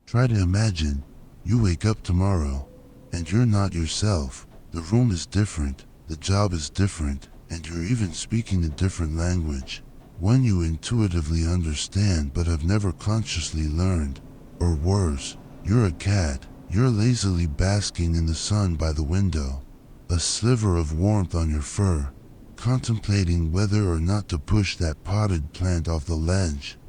Try to imagine you wake up tomorrow and you're not yourself. The room is different, the job is different, and you're even speaking a different language. One you intuitively understand but have never consciously learned. Or worse, you're a cat. You're lazily basking in the sun by the window, a sliver of warmth on your fur, contemplating whether or not to push that potted plant off the ledge.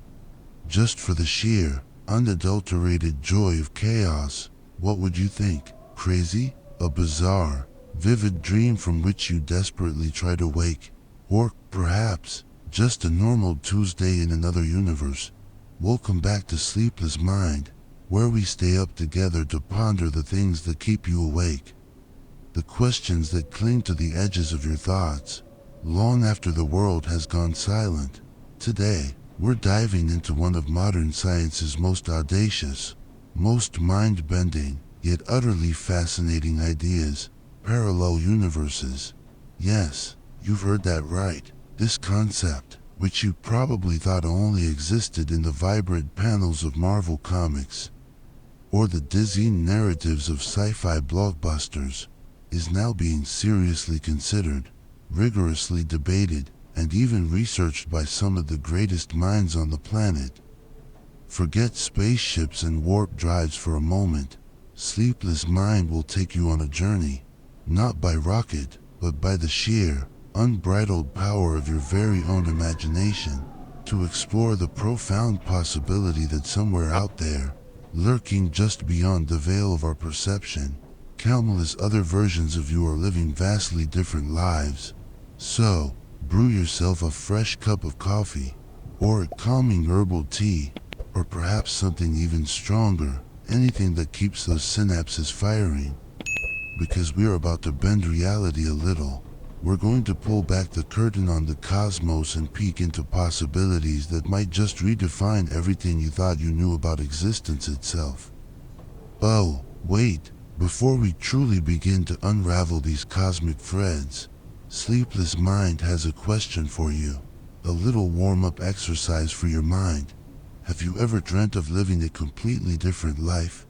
Just for the sheer, unadulterated joy of chaos, what would you think? Crazy? A bizarre, vivid dream from which you desperately try to wake? Or, perhaps, just a normal Tuesday in another universe? Welcome back to Sleepless Mind, where we stay up together to ponder the things that keep you awake. The questions that cling to the edges of your thoughts, long after the world has gone silent. Today, we're diving into one of modern science's most audacious, most mind-bending, yet utterly fascinating ideas: parallel universes. Yes, you've heard that right. This concept, which you probably thought only existed in the vibrant panels of Marvel Comics, or the dizzying narratives of sci-fi blockbusters, is now being seriously considered, rigorously debated, and even researched by some of the greatest minds on the planet. Forget spaceships and warp drives for a moment. Sleepless Mind will take you on a journey, not by rocket, but by the sheer, unbridled power of your very own imagination, to explore the profound possibility that somewhere out there, lurking just beyond the veil of our perception, countless other versions of you are living vastly different lives. So, brew yourself a fresh cup of coffee, or a calming herbal tea, or perhaps something even stronger, anything that keeps those synapses firing. Because we're about to bend reality a little. We're going to pull back the curtain on the cosmos and peek into possibilities that might just redefine everything you thought you knew about existence itself. Oh, wait, before we truly begin to unravel these cosmic threads, Sleepless Mind has a question for you. A little warm-up exercise for your mind. Have you ever dreamt of living a completely different life?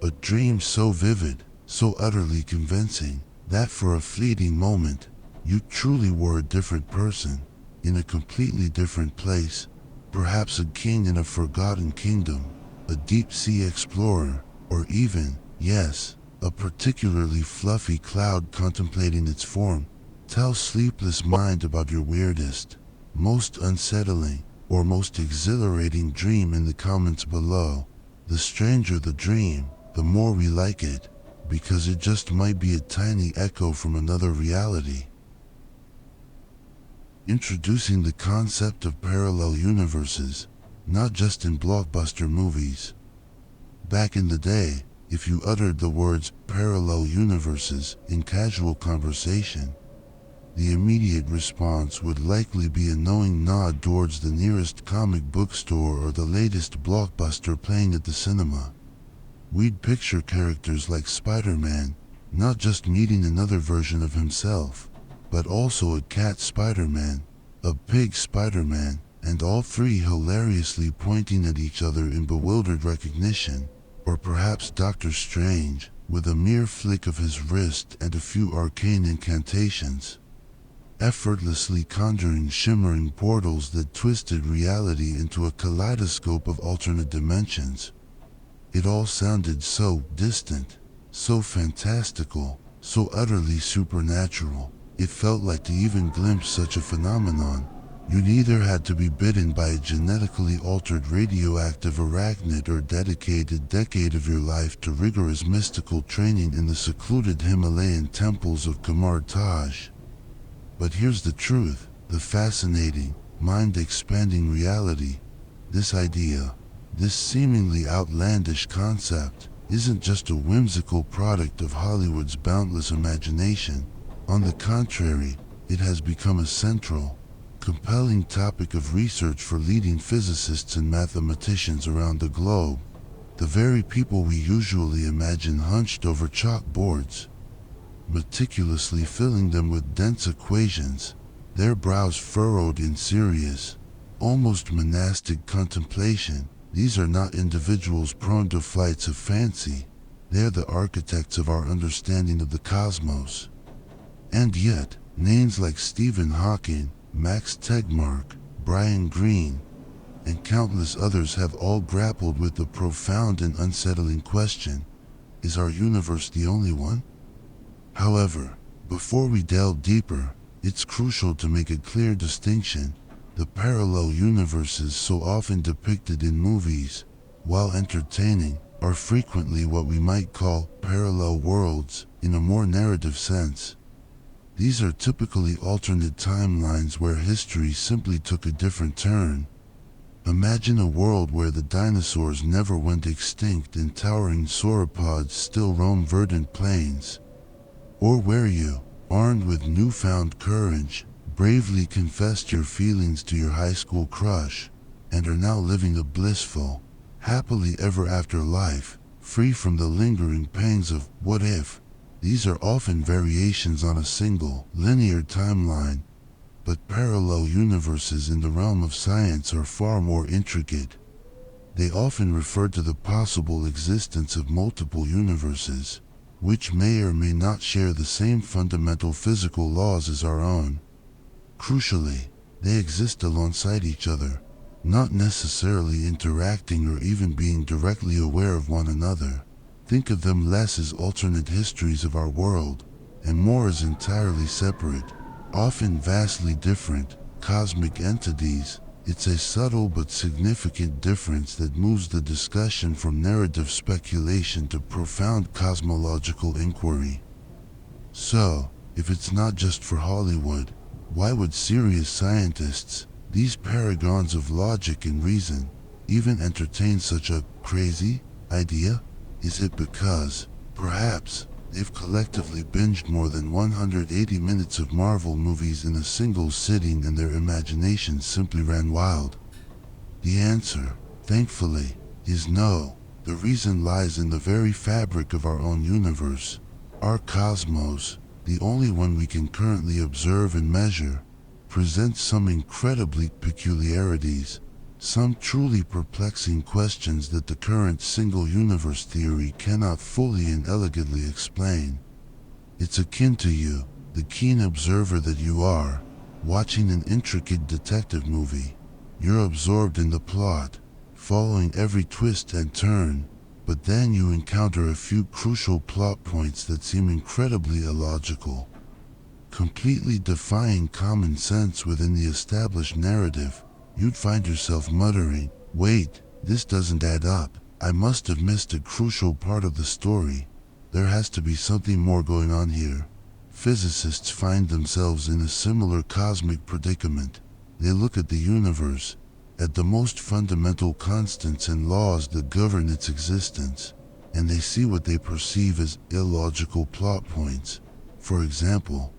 A dream so vivid, so utterly convincing, that for a fleeting moment, you truly were a different person, in a completely different place, perhaps a king in a forgotten kingdom, a deep-sea explorer, or even, yes, a particularly fluffy cloud contemplating its form. Tell Sleepless Mind about your weirdest, most unsettling, or most exhilarating dream in the comments below. The stranger the dream, the more we like it, because it just might be a tiny echo from another reality. Introducing the concept of parallel universes, not just in blockbuster movies. Back in the day, if you uttered the words parallel universes in casual conversation, the immediate response would likely be a knowing nod towards the nearest comic book store or the latest blockbuster playing at the cinema. We'd picture characters like Spider-Man, not just meeting another version of himself, but also a cat Spider-Man, a pig Spider-Man, and all three hilariously pointing at each other in bewildered recognition. Or perhaps Doctor Strange, with a mere flick of his wrist and a few arcane incantations, effortlessly conjuring shimmering portals that twisted reality into a kaleidoscope of alternate dimensions. It all sounded so distant, so fantastical, so utterly supernatural. It felt like to even glimpse such a phenomenon, you'd either had to be bitten by a genetically altered radioactive arachnid or dedicate a decade of your life to rigorous mystical training in the secluded Himalayan temples of Kamar Taj. But here's the truth, the fascinating, mind-expanding reality. This idea, this seemingly outlandish concept, isn't just a whimsical product of Hollywood's boundless imagination. On the contrary, it has become a central, compelling topic of research for leading physicists and mathematicians around the globe, the very people we usually imagine hunched over chalkboards, meticulously filling them with dense equations, their brows furrowed in serious, almost monastic contemplation. These are not individuals prone to flights of fancy. They are the architects of our understanding of the cosmos. And yet, names like Stephen Hawking, Max Tegmark, Brian Greene, and countless others have all grappled with the profound and unsettling question, is our universe the only one? However, before we delve deeper, it's crucial to make a clear distinction. The parallel universes so often depicted in movies, while entertaining, are frequently what we might call parallel worlds in a more narrative sense. These are typically alternate timelines where history simply took a different turn. Imagine a world where the dinosaurs never went extinct and towering sauropods still roam verdant plains. Or where you, armed with newfound courage, bravely confessed your feelings to your high school crush, and are now living a blissful, happily ever after life, free from the lingering pangs of what if. These are often variations on a single, linear timeline, but parallel universes in the realm of science are far more intricate. They often refer to the possible existence of multiple universes, which may or may not share the same fundamental physical laws as our own. Crucially, they exist alongside each other, not necessarily interacting or even being directly aware of one another. Think of them less as alternate histories of our world, and more as entirely separate, often vastly different, cosmic entities. It's a subtle but significant difference that moves the discussion from narrative speculation to profound cosmological inquiry. So, if it's not just for Hollywood, why would serious scientists, these paragons of logic and reason, even entertain such a crazy idea? Is it because, perhaps, they've collectively binged more than 180 minutes of Marvel movies in a single sitting and their imaginations simply ran wild? The answer, thankfully, is no. The reason lies in the very fabric of our own universe. Our cosmos, the only one we can currently observe and measure, presents some incredibly peculiarities, some truly perplexing questions that the current single universe theory cannot fully and elegantly explain. It's akin to you, the keen observer that you are, watching an intricate detective movie. You're absorbed in the plot, following every twist and turn, but then you encounter a few crucial plot points that seem incredibly illogical, completely defying common sense within the established narrative. You'd find yourself muttering, "Wait, this doesn't add up. I must have missed a crucial part of the story. There has to be something more going on here." Physicists find themselves in a similar cosmic predicament. They look at the universe, at the most fundamental constants and laws that govern its existence, and they see what they perceive as illogical plot points. For example,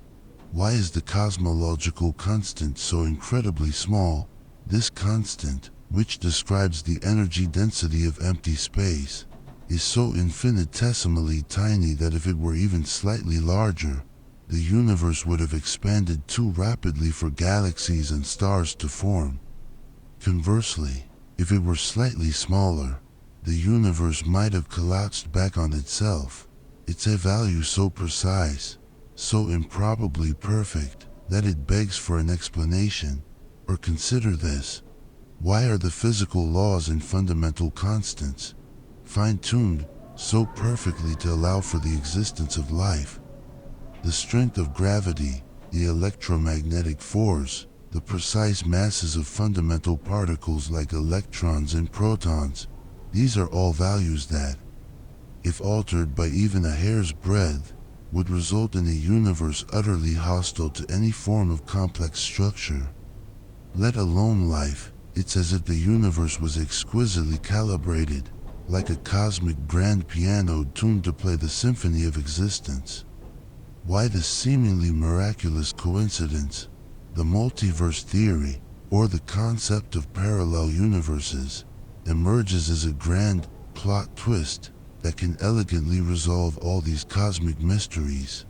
why is the cosmological constant so incredibly small? This constant, which describes the energy density of empty space, is so infinitesimally tiny that if it were even slightly larger, the universe would have expanded too rapidly for galaxies and stars to form. Conversely, if it were slightly smaller, the universe might have collapsed back on itself. It's a value so precise, so improbably perfect, that it begs for an explanation. Or consider this. Why are the physical laws and fundamental constants fine-tuned so perfectly to allow for the existence of life? The strength of gravity, the electromagnetic force, the precise masses of fundamental particles like electrons and protons, these are all values that, if altered by even a hair's breadth, would result in a universe utterly hostile to any form of complex structure. Let alone life. It's as if the universe was exquisitely calibrated, like a cosmic grand piano tuned to play the symphony of existence. Why this seemingly miraculous coincidence? The multiverse theory, or the concept of parallel universes, emerges as a grand plot twist that can elegantly resolve all these cosmic mysteries.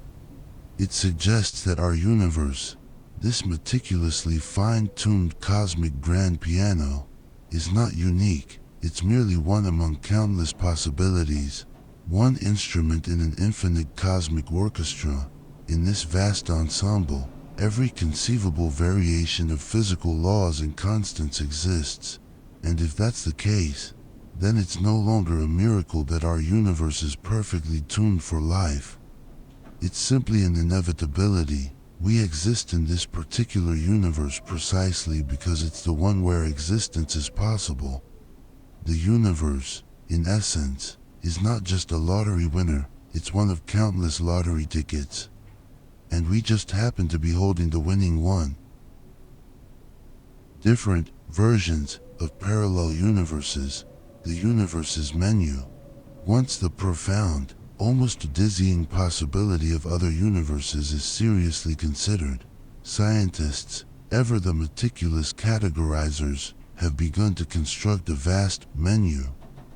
It suggests that our universe, this meticulously fine-tuned cosmic grand piano, is not unique. It's merely one among countless possibilities, one instrument in an infinite cosmic orchestra. In this vast ensemble, every conceivable variation of physical laws and constants exists. And if that's the case, then it's no longer a miracle that our universe is perfectly tuned for life. It's simply an inevitability. We exist in this particular universe precisely because it's the one where existence is possible. The universe, in essence, is not just a lottery winner, it's one of countless lottery tickets. And we just happen to be holding the winning one. Different versions of parallel universes. The universe's menu. Once the profound, almost dizzying possibility of other universes is seriously considered, scientists, ever the meticulous categorizers, have begun to construct a vast menu,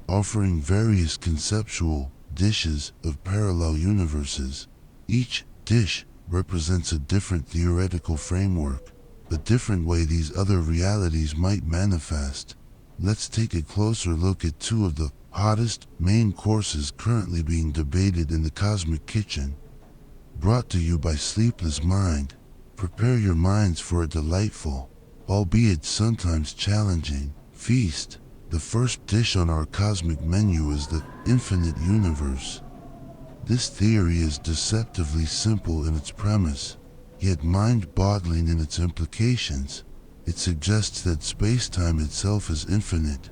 offering various conceptual dishes of parallel universes. Each dish represents a different theoretical framework, a different way these other realities might manifest. Let's take a closer look at two of the hottest main courses currently being debated in the cosmic kitchen. Brought to you by Sleepless Mind. Prepare your minds for a delightful, albeit sometimes challenging, feast. The first dish on our cosmic menu is the infinite universe. This theory is deceptively simple in its premise, yet mind-boggling in its implications. It suggests that space-time itself is infinite.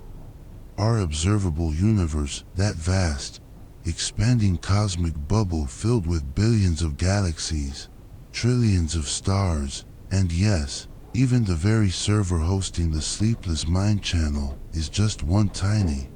Our observable universe, that vast, expanding cosmic bubble filled with billions of galaxies, trillions of stars, and yes, even the very server hosting the Sleepless Mind channel is just one tiny,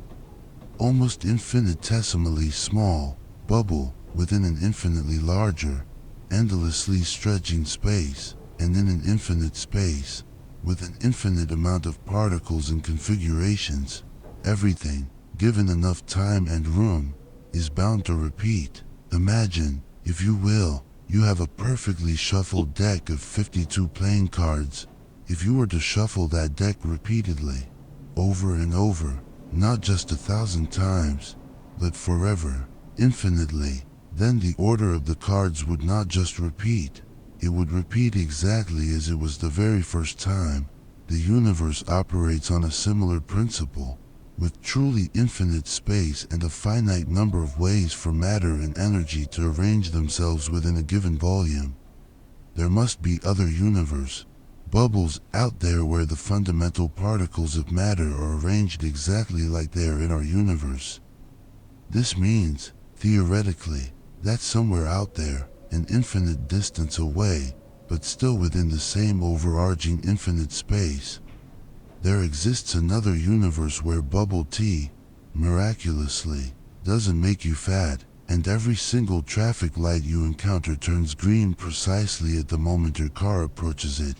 almost infinitesimally small, bubble within an infinitely larger, endlessly stretching space, and in an infinite space, with an infinite amount of particles and configurations. Everything, given enough time and room, is bound to repeat. Imagine, if you will, you have a perfectly shuffled deck of 52 playing cards. If you were to shuffle that deck repeatedly, over and over, not just 1,000 times, but forever, infinitely, then the order of the cards would not just repeat, it would repeat exactly as it was the very first time. The universe operates on a similar principle, with truly infinite space and a finite number of ways for matter and energy to arrange themselves within a given volume. There must be other universe bubbles out there where the fundamental particles of matter are arranged exactly like they are in our universe. This means, theoretically, that somewhere out there, an infinite distance away, but still within the same overarching infinite space, there exists another universe where bubble tea, miraculously, doesn't make you fat, and every single traffic light you encounter turns green precisely at the moment your car approaches it.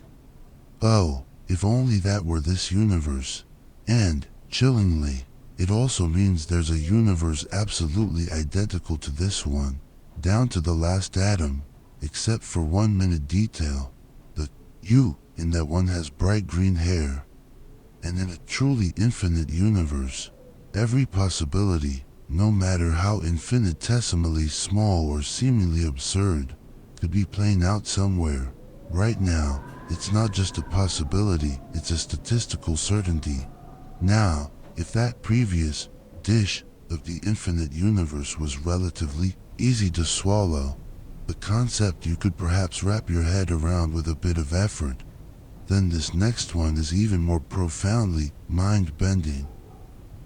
Oh, if only that were this universe. And, chillingly, it also means there's a universe absolutely identical to this one, down to the last atom, except for one minute detail. The you in that one has bright green hair. And in a truly infinite universe, every possibility, no matter how infinitesimally small or seemingly absurd, could be playing out somewhere. Right now, it's not just a possibility, it's a statistical certainty. Now, if that previous dish of the infinite universe was relatively easy to swallow, the concept you could perhaps wrap your head around with a bit of effort, then this next one is even more profoundly mind-bending.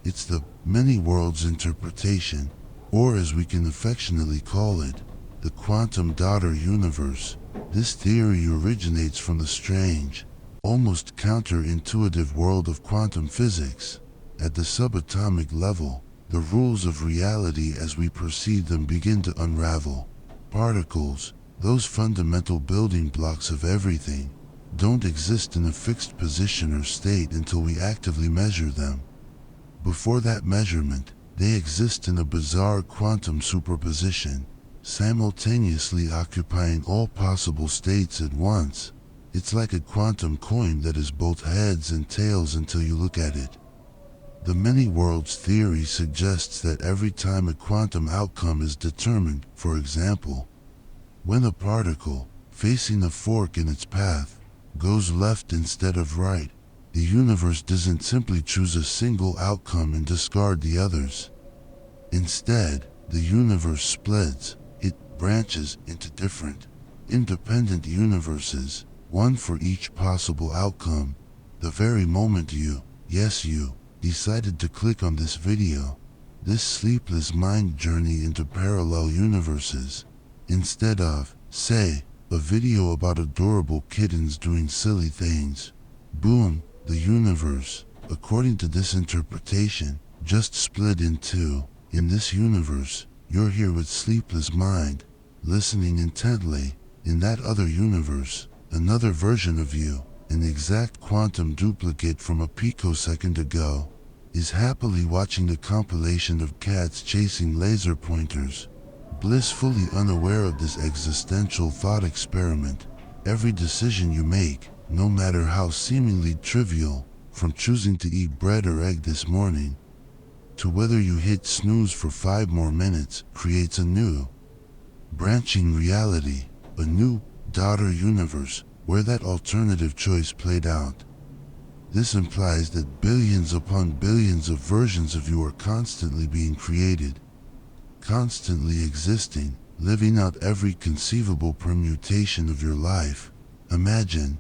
It's the many worlds interpretation, or as we can affectionately call it, the quantum daughter universe. This theory originates from the strange, almost counterintuitive world of quantum physics. At the subatomic level, the rules of reality as we perceive them begin to unravel. Particles, those fundamental building blocks of everything, don't exist in a fixed position or state until we actively measure them. Before that measurement, they exist in a bizarre quantum superposition, simultaneously occupying all possible states at once. It's like a quantum coin that is both heads and tails until you look at it. The many worlds theory suggests that every time a quantum outcome is determined, for example, when a particle, facing a fork in its path, goes left instead of right, the universe doesn't simply choose a single outcome and discard the others. Instead, the universe splits. It branches into different, independent universes, one for each possible outcome. The very moment you decided to click on this video, this sleepless mind journey into parallel universes, instead of, say, a video about adorable kittens doing silly things, boom, the universe, according to this interpretation, just split in two. In this universe, you're here with sleepless mind, listening intently. In that other universe, another version of you, an exact quantum duplicate from a picosecond ago, is happily watching the compilation of cats chasing laser pointers, blissfully unaware of this existential thought experiment. Every decision you make, no matter how seemingly trivial, from choosing to eat bread or egg this morning, to whether you hit snooze for 5 more minutes, creates a new, branching reality, a new, daughter universe, where that alternative choice played out. This implies that billions upon billions of versions of you are constantly being created, constantly existing, living out every conceivable permutation of your life. Imagine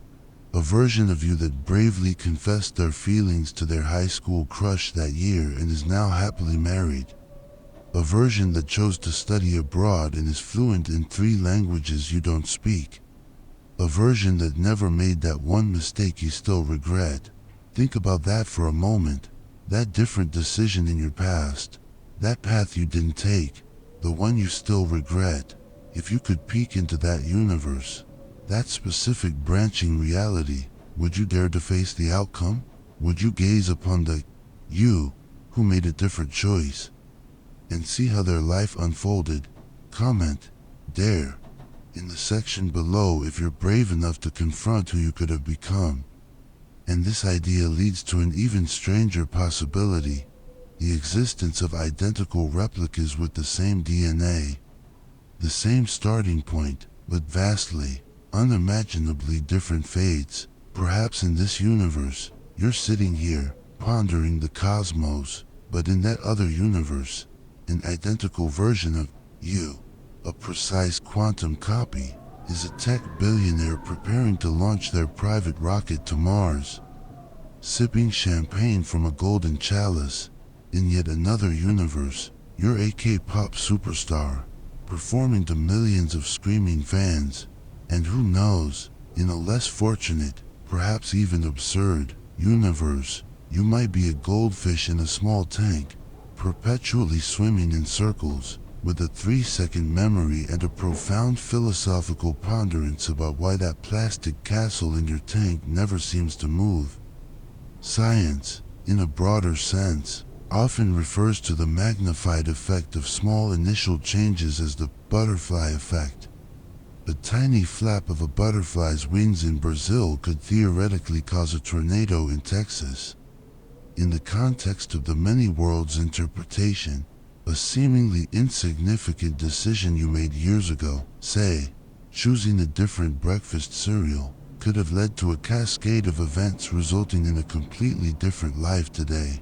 a version of you that bravely confessed their feelings to their high school crush that year and is now happily married. A version that chose to study abroad and is fluent in 3 languages you don't speak. A version that never made that one mistake you still regret. Think about that for a moment. That different decision in your past. That path you didn't take. The one you still regret. If you could peek into that universe, that specific branching reality, would you dare to face the outcome? Would you gaze upon the you who made a different choice and see how their life unfolded? Comment, dare, in the section below if you're brave enough to confront who you could have become. And this idea leads to an even stranger possibility, the existence of identical replicas with the same DNA, the same starting point, but vastly, unimaginably different fates. Perhaps in this universe, you're sitting here, pondering the cosmos, but in that other universe, an identical version of you, a precise quantum copy, is a tech billionaire preparing to launch their private rocket to Mars, sipping champagne from a golden chalice. In yet another universe, you're a K-pop superstar, performing to millions of screaming fans. And who knows, in a less fortunate, perhaps even absurd, universe, you might be a goldfish in a small tank, perpetually swimming in circles, with a 3-second memory and a profound philosophical ponderance about why that plastic castle in your tank never seems to move. Science, in a broader sense, often refers to the magnified effect of small initial changes as the butterfly effect. A tiny flap of a butterfly's wings in Brazil could theoretically cause a tornado in Texas. In the context of the many worlds interpretation, a seemingly insignificant decision you made years ago, say, choosing a different breakfast cereal, could have led to a cascade of events resulting in a completely different life today.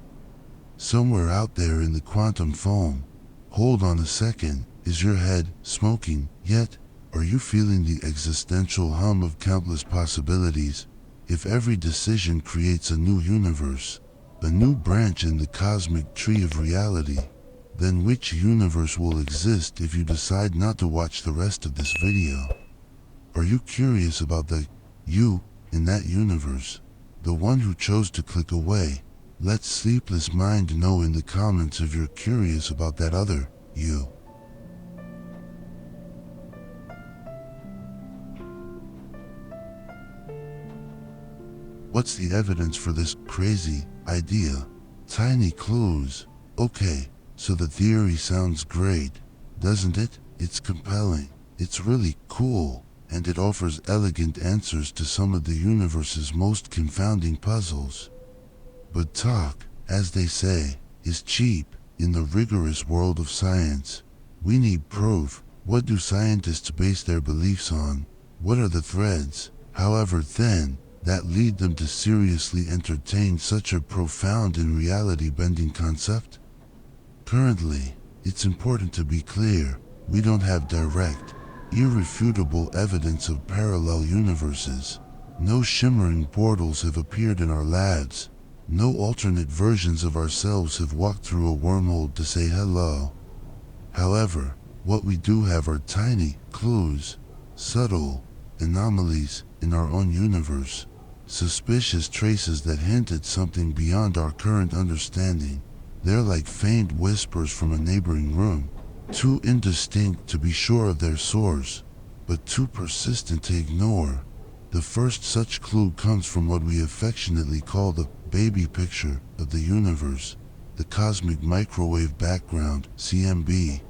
Somewhere out there in the quantum foam, hold on a second, is your head smoking yet? Are you feeling the existential hum of countless possibilities? If every decision creates a new universe, a new branch in the cosmic tree of reality, then which universe will exist if you decide not to watch the rest of this video? Are you curious about the you in that universe, the one who chose to click away? Let Sleepless Mind know in the comments if you're curious about that other you. What's the evidence for this crazy idea? Tiny clues. Okay, so the theory sounds great, doesn't it? It's compelling, it's really cool, and it offers elegant answers to some of the universe's most confounding puzzles. But talk as they say, is cheap. In the rigorous world of science, we need proof. What do scientists base their beliefs on? What are the threads, however thin, that lead them to seriously entertain such a profound and reality-bending concept? Currently, it's important to be clear, we don't have direct, irrefutable evidence of parallel universes. No shimmering portals have appeared in our labs. No alternate versions of ourselves have walked through a wormhole to say hello. However, what we do have are tiny clues, subtle anomalies in our own universe, suspicious traces that hint at something beyond our current understanding. They're like faint whispers from a neighboring room, too indistinct to be sure of their source, but too persistent to ignore. The first such clue comes from what we affectionately call the baby picture of the universe, the cosmic microwave background, CMB.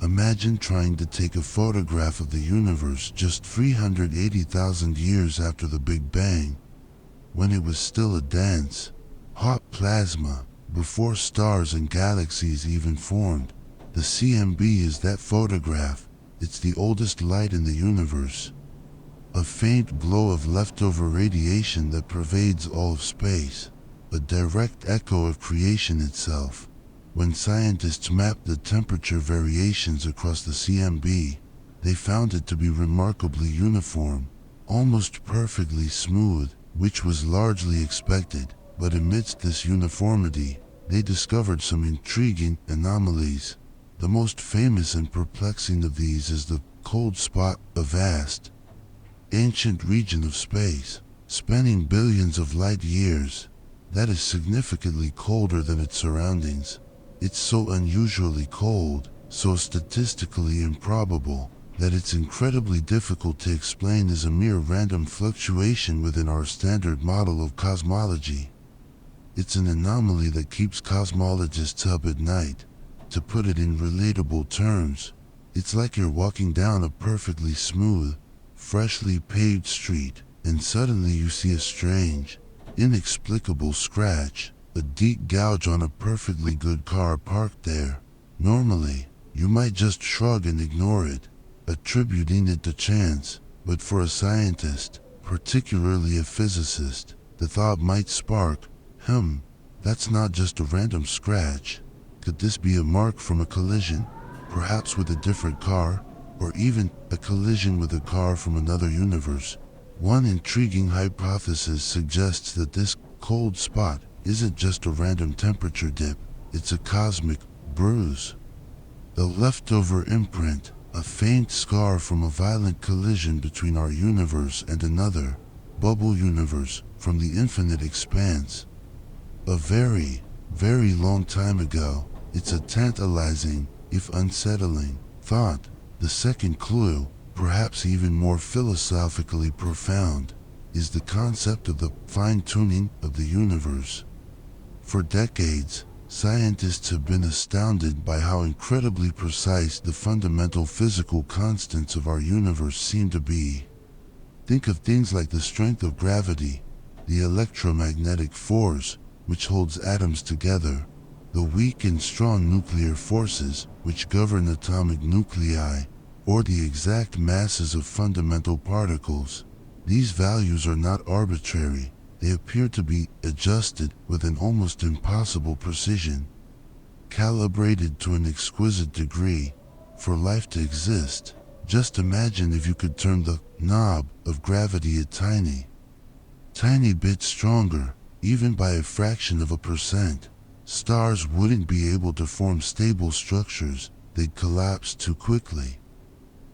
Imagine trying to take a photograph of the universe just 380,000 years after the Big Bang, when it was still a dense, hot plasma, before stars and galaxies even formed. The CMB is that photograph. It's the oldest light in the universe. A faint glow of leftover radiation that pervades all of space, a direct echo of creation itself. When scientists mapped the temperature variations across the CMB, they found it to be remarkably uniform, almost perfectly smooth, which was largely expected. But amidst this uniformity, they discovered some intriguing anomalies. The most famous and perplexing of these is the cold spot, a vast, ancient region of space, spanning billions of light years, that is significantly colder than its surroundings. It's so unusually cold, so statistically improbable, that it's incredibly difficult to explain as a mere random fluctuation within our standard model of cosmology. It's an anomaly that keeps cosmologists up at night. To put it in relatable terms, it's like you're walking down a perfectly smooth, freshly paved street, and suddenly you see a strange, inexplicable scratch, a deep gouge on a perfectly good car parked there. Normally, you might just shrug and ignore it, attributing it to chance, but for a scientist, particularly a physicist, the thought might spark, that's not just a random scratch. Could this be a mark from a collision, perhaps with a different car, or even a collision with a car from another universe? One intriguing hypothesis suggests that this cold spot isn't just a random temperature dip, it's a cosmic bruise. The leftover imprint, a faint scar from a violent collision between our universe and another, bubble universe, from the infinite expanse. A very, very long time ago. It's a tantalizing, if unsettling, thought. The second clue, perhaps even more philosophically profound, is the concept of the fine-tuning of the universe. For decades, scientists have been astounded by how incredibly precise the fundamental physical constants of our universe seem to be. Think of things like the strength of gravity, the electromagnetic force, which holds atoms together, the weak and strong nuclear forces, which govern atomic nuclei, or the exact masses of fundamental particles. These values are not arbitrary. They appear to be adjusted with an almost impossible precision, calibrated to an exquisite degree. For life to exist, just imagine if you could turn the knob of gravity a tiny bit stronger, even by a fraction of a percent. Stars wouldn't be able to form stable structures, they'd collapse too quickly.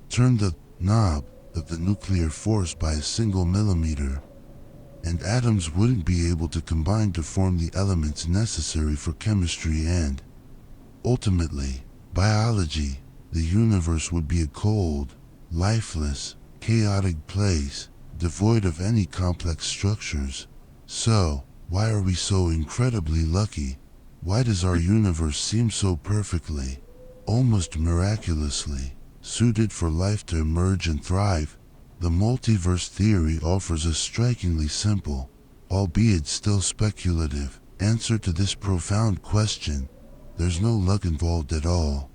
Turn the knob of the nuclear force by a single millimeter, and atoms wouldn't be able to combine to form the elements necessary for chemistry and, ultimately, biology. The universe would be a cold, lifeless, chaotic place, devoid of any complex structures. So, why are we so incredibly lucky? Why does our universe seem so perfectly, almost miraculously, suited for life to emerge and thrive? The multiverse theory offers a strikingly simple, albeit still speculative, answer to this profound question, there's no luck involved at all.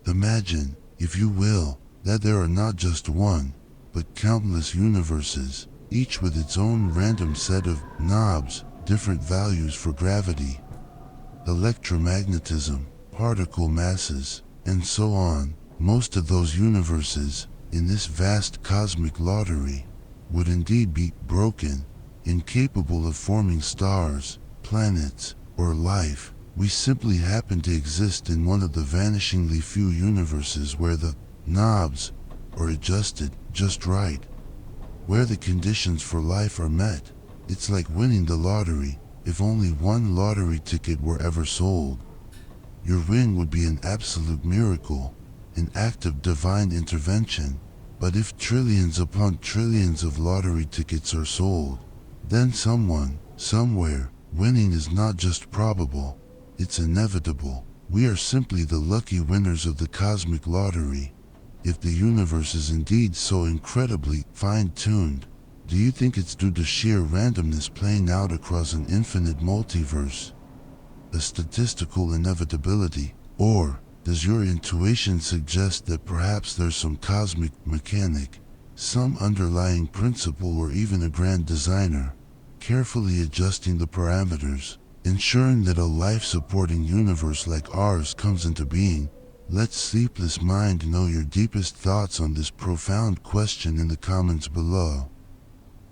Imagine, if you will, that there are not just one, but countless universes, each with its own random set of knobs, different values for gravity, electromagnetism, particle masses, and so on. Most of those universes, in this vast cosmic lottery, would indeed be broken, incapable of forming stars, planets, or life. We simply happen to exist in one of the vanishingly few universes where the knobs are adjusted just right, where the conditions for life are met. It's like winning the lottery. If only one lottery ticket were ever sold, your win would be an absolute miracle, an act of divine intervention. But if trillions upon trillions of lottery tickets are sold, then someone, somewhere, winning is not just probable, it's inevitable. We are simply the lucky winners of the cosmic lottery. If the universe is indeed so incredibly fine-tuned, do you think it's due to sheer randomness playing out across an infinite multiverse, a statistical inevitability, or does your intuition suggest that perhaps there's some cosmic mechanic, some underlying principle, or even a grand designer, carefully adjusting the parameters, ensuring that a life-supporting universe like ours comes into being? Let Sleepless Mind know your deepest thoughts on this profound question in the comments below.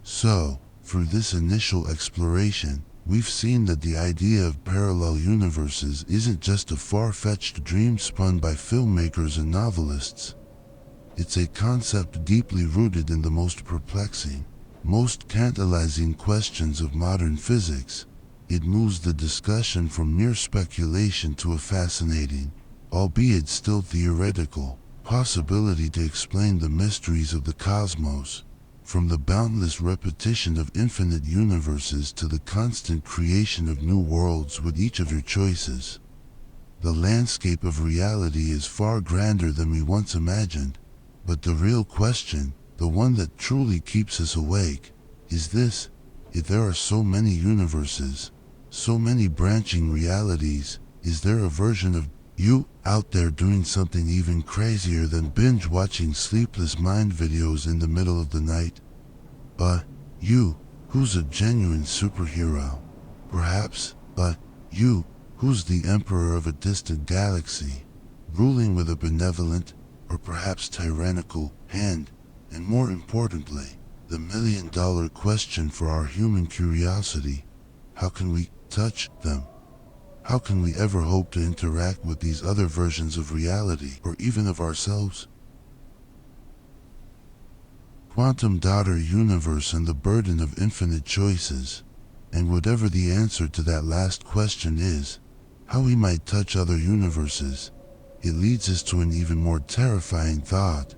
So, through this initial exploration, we've seen that the idea of parallel universes isn't just a far-fetched dream spun by filmmakers and novelists. It's a concept deeply rooted in the most perplexing, most tantalizing questions of modern physics. It moves the discussion from mere speculation to a fascinating, albeit still theoretical, possibility to explain the mysteries of the cosmos. From the boundless repetition of infinite universes to the constant creation of new worlds with each of your choices, the landscape of reality is far grander than we once imagined. But the real question, the one that truly keeps us awake, is this: if there are so many universes, so many branching realities, is there a version of you out there doing something even crazier than binge watching Sleepless Mind videos in the middle of the night? You who's a genuine superhero, perhaps, you who's the emperor of a distant galaxy, ruling with a benevolent, or perhaps tyrannical, hand. And more importantly, the million-dollar question for our human curiosity: how can we touch them? How can we ever hope to interact with these other versions of reality, or even of ourselves? Quantum daughter universe and the burden of infinite choices. And whatever the answer to that last question is, how we might touch other universes, it leads us to an even more terrifying thought.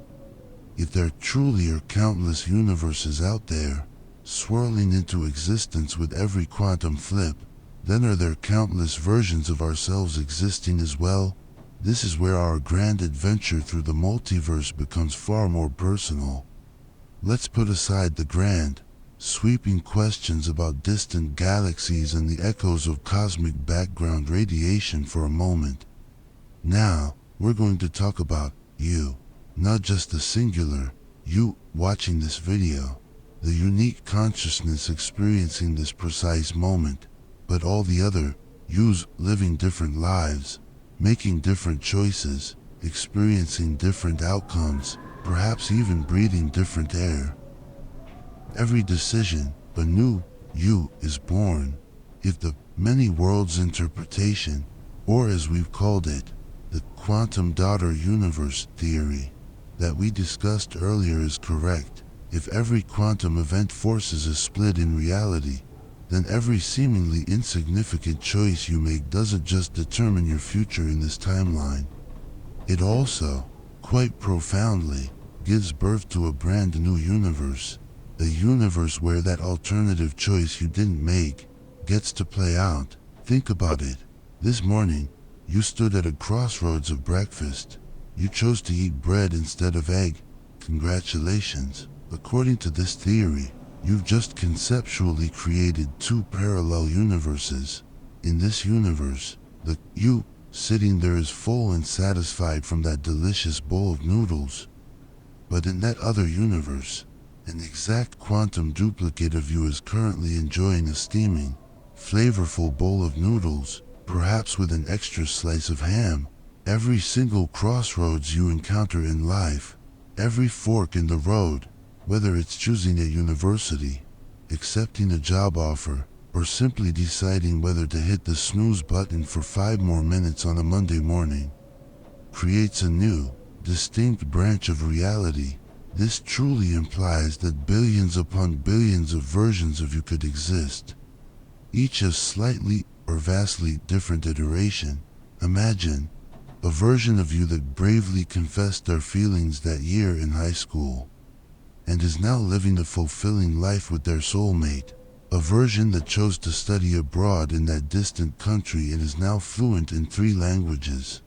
If there truly are countless universes out there, swirling into existence with every quantum flip, then are there countless versions of ourselves existing as well? This is where our grand adventure through the multiverse becomes far more personal. Let's put aside the grand, sweeping questions about distant galaxies and the echoes of cosmic background radiation for a moment. Now, we're going to talk about you, not just the singular you watching this video, the unique consciousness experiencing this precise moment, but all the other yous living different lives, making different choices, experiencing different outcomes, perhaps even breathing different air. Every decision, a new you is born. If the many worlds interpretation, or as we've called it, the quantum daughter universe theory that we discussed earlier is correct, if every quantum event forces a split in reality, then every seemingly insignificant choice you make doesn't just determine your future in this timeline. It also, quite profoundly, gives birth to a brand new universe, a universe where that alternative choice you didn't make gets to play out. Think about it. This morning, you stood at a crossroads of breakfast. You chose to eat bread instead of egg. Congratulations. According to this theory, you've just conceptually created two parallel universes, In this universe, the you sitting there is full and satisfied from that delicious bowl of noodles. But in that other universe, an exact quantum duplicate of you is currently enjoying a steaming, flavorful bowl of noodles, perhaps with an extra slice of ham. Every single crossroads you encounter in life, every fork in the road, whether it's choosing a university, accepting a job offer, or simply deciding whether to hit the snooze button for 5 more minutes on a Monday morning, creates a new, distinct branch of reality. This truly implies that billions upon billions of versions of you could exist, each a slightly or vastly different iteration. Imagine a version of you that bravely confessed their feelings that year in high school and is now living a fulfilling life with their soulmate. A version that chose to study abroad in that distant country and is now fluent in 3 languages,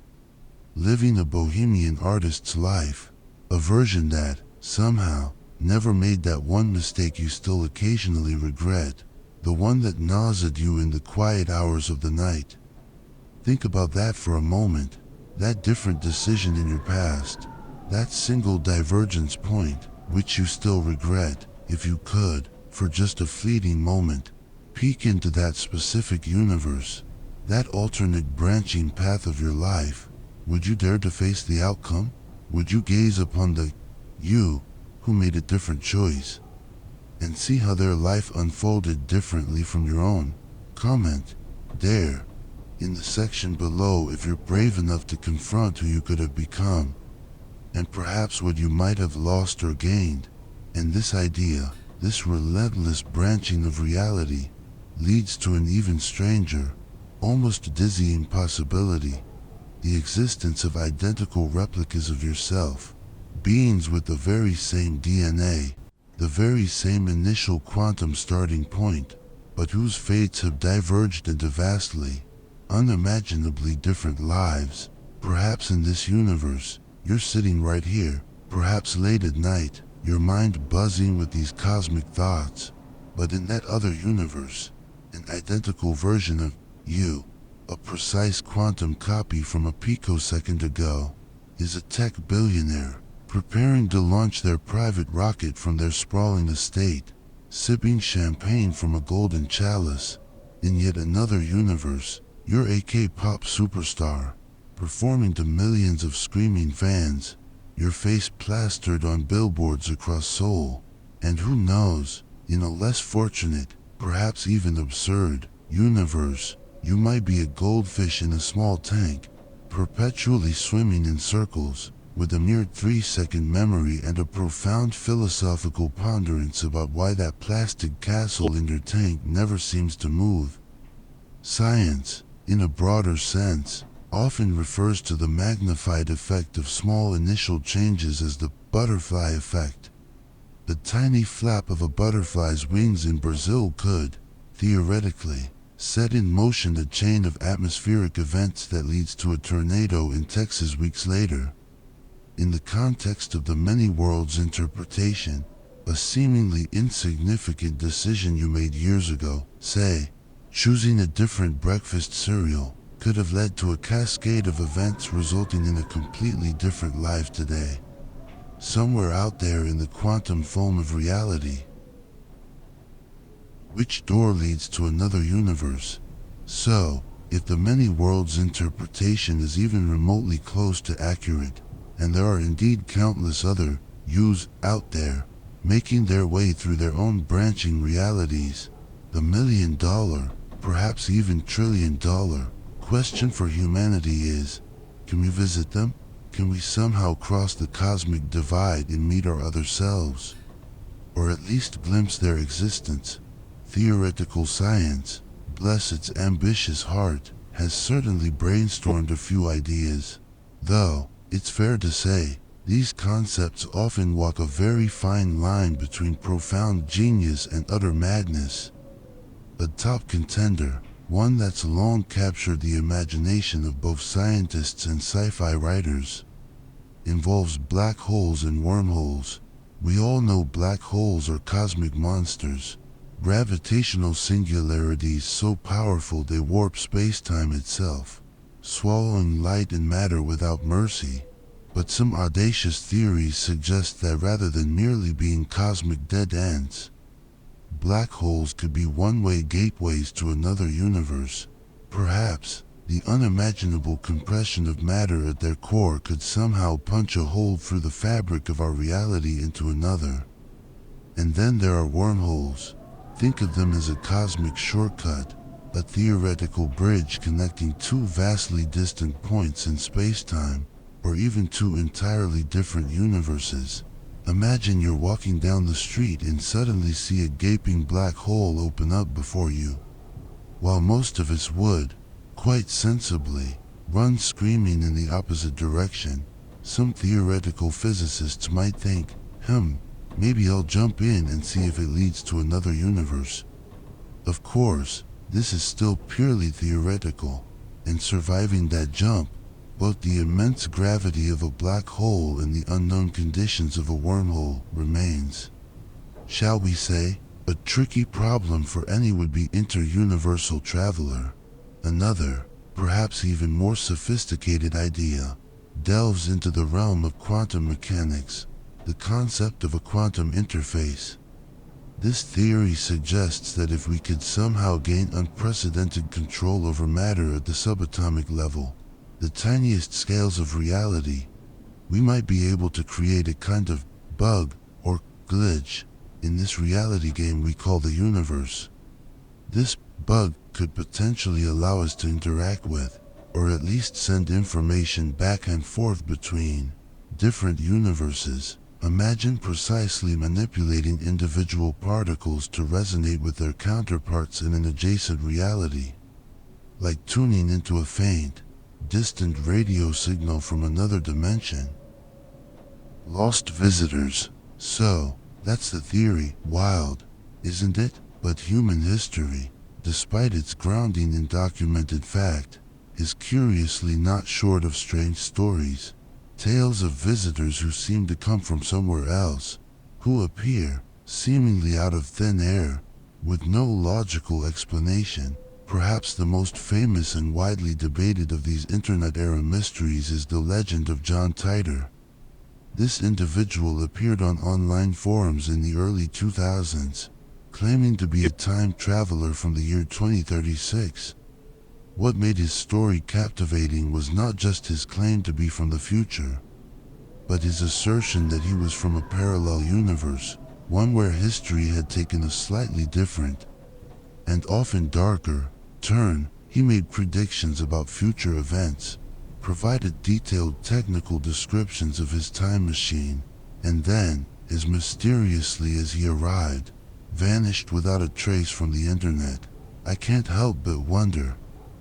living a bohemian artist's life. A version that, somehow, never made that one mistake you still occasionally regret, the one that gnaws at you in the quiet hours of the night. Think about that for a moment, that different decision in your past, that single divergence point, which you still regret. If you could, for just a fleeting moment, peek into that specific universe, that alternate branching path of your life, would you dare to face the outcome? Would you gaze upon the you who made a different choice and see how their life unfolded differently from your own? Comment there in the section below if you're brave enough to confront who you could have become, and perhaps what you might have lost or gained. And this idea, this relentless branching of reality, leads to an even stranger, almost dizzying possibility: the existence of identical replicas of yourself, beings with the very same DNA, the very same initial quantum starting point, but whose fates have diverged into vastly, unimaginably different lives. Perhaps in this universe, you're sitting right here, perhaps late at night, your mind buzzing with these cosmic thoughts. But in that other universe, an identical version of you, a precise quantum copy from a picosecond ago, is a tech billionaire, preparing to launch their private rocket from their sprawling estate, sipping champagne from a golden chalice. In yet another universe, you're a K-pop superstar, performing to millions of screaming fans, your face plastered on billboards across Seoul. And who knows, in a less fortunate, perhaps even absurd, universe, you might be a goldfish in a small tank, perpetually swimming in circles, with a mere 3-second memory and a profound philosophical ponderance about why that plastic castle in your tank never seems to move. Science, in a broader sense, often refers to the magnified effect of small initial changes as the butterfly effect. The tiny flap of a butterfly's wings in Brazil could, theoretically, set in motion a chain of atmospheric events that leads to a tornado in Texas weeks later. In the context of the many worlds interpretation, a seemingly insignificant decision you made years ago, say, choosing a different breakfast cereal, could have led to a cascade of events resulting in a completely different life today, somewhere out there in the quantum foam of reality. Which door leads to another universe? So, if the many worlds interpretation is even remotely close to accurate, and there are indeed countless other yous out there, making their way through their own branching realities, the $1 million, perhaps even $1 trillion, question for humanity is, can we visit them? Can we somehow cross the cosmic divide and meet our other selves? Or at least glimpse their existence? Theoretical science, bless its ambitious heart, has certainly brainstormed a few ideas. Though, it's fair to say, these concepts often walk a very fine line between profound genius and utter madness. A top contender, one that's long captured the imagination of both scientists and sci-fi writers, involves black holes and wormholes. We all know black holes are cosmic monsters, Gravitational singularities so powerful they warp space-time itself, swallowing light and matter without mercy. But some audacious theories suggest that rather than merely being cosmic dead ends, black holes could be one-way gateways to another universe. Perhaps, the unimaginable compression of matter at their core could somehow punch a hole through the fabric of our reality into another. And then there are wormholes. Think of them as a cosmic shortcut, a theoretical bridge connecting two vastly distant points in space-time, or even two entirely different universes. Imagine you're walking down the street and suddenly see a gaping black hole open up before you. While most of us would, quite sensibly, run screaming in the opposite direction, some theoretical physicists might think, maybe I'll jump in and see if it leads to another universe. Of course, this is still purely theoretical, and surviving that jump, both the immense gravity of a black hole and the unknown conditions of a wormhole remains, shall we say, a tricky problem for any would-be inter-universal traveler. Another, perhaps even more sophisticated idea, delves into the realm of quantum mechanics, the concept of a quantum interface. This theory suggests that if we could somehow gain unprecedented control over matter at the subatomic level, the tiniest scales of reality, we might be able to create a kind of bug or glitch in this reality game we call the universe. This bug could potentially allow us to interact with, or at least send information back and forth between, different universes. Imagine precisely manipulating individual particles to resonate with their counterparts in an adjacent reality, like tuning into a faint, distant radio signal from another dimension. Lost visitors. So, that's the theory. Wild, isn't it? But human history, despite its grounding in documented fact, is curiously not short of strange stories. Tales of visitors who seem to come from somewhere else, who appear, seemingly out of thin air, with no logical explanation. Perhaps the most famous and widely debated of these internet-era mysteries is the legend of John Titor. This individual appeared on online forums in the early 2000s, claiming to be a time traveler from the year 2036. What made his story captivating was not just his claim to be from the future, but his assertion that he was from a parallel universe, one where history had taken a slightly different, and often darker, turn. He made predictions about future events, provided detailed technical descriptions of his time machine, and then, as mysteriously as he arrived, vanished without a trace from the internet. I can't help but wonder,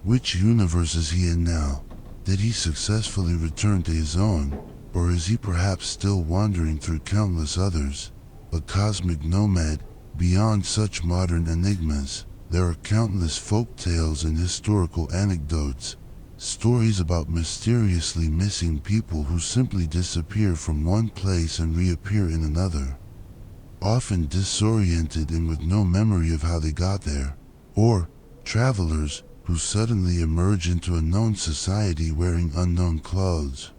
which universe is he in now? Did he successfully return to his own, or is he perhaps still wandering through countless others? A cosmic nomad. Beyond such modern enigmas, there are countless folk tales and historical anecdotes, stories about mysteriously missing people who simply disappear from one place and reappear in another, often disoriented and with no memory of how they got there, or travelers who suddenly emerge into a known society wearing unknown clothes,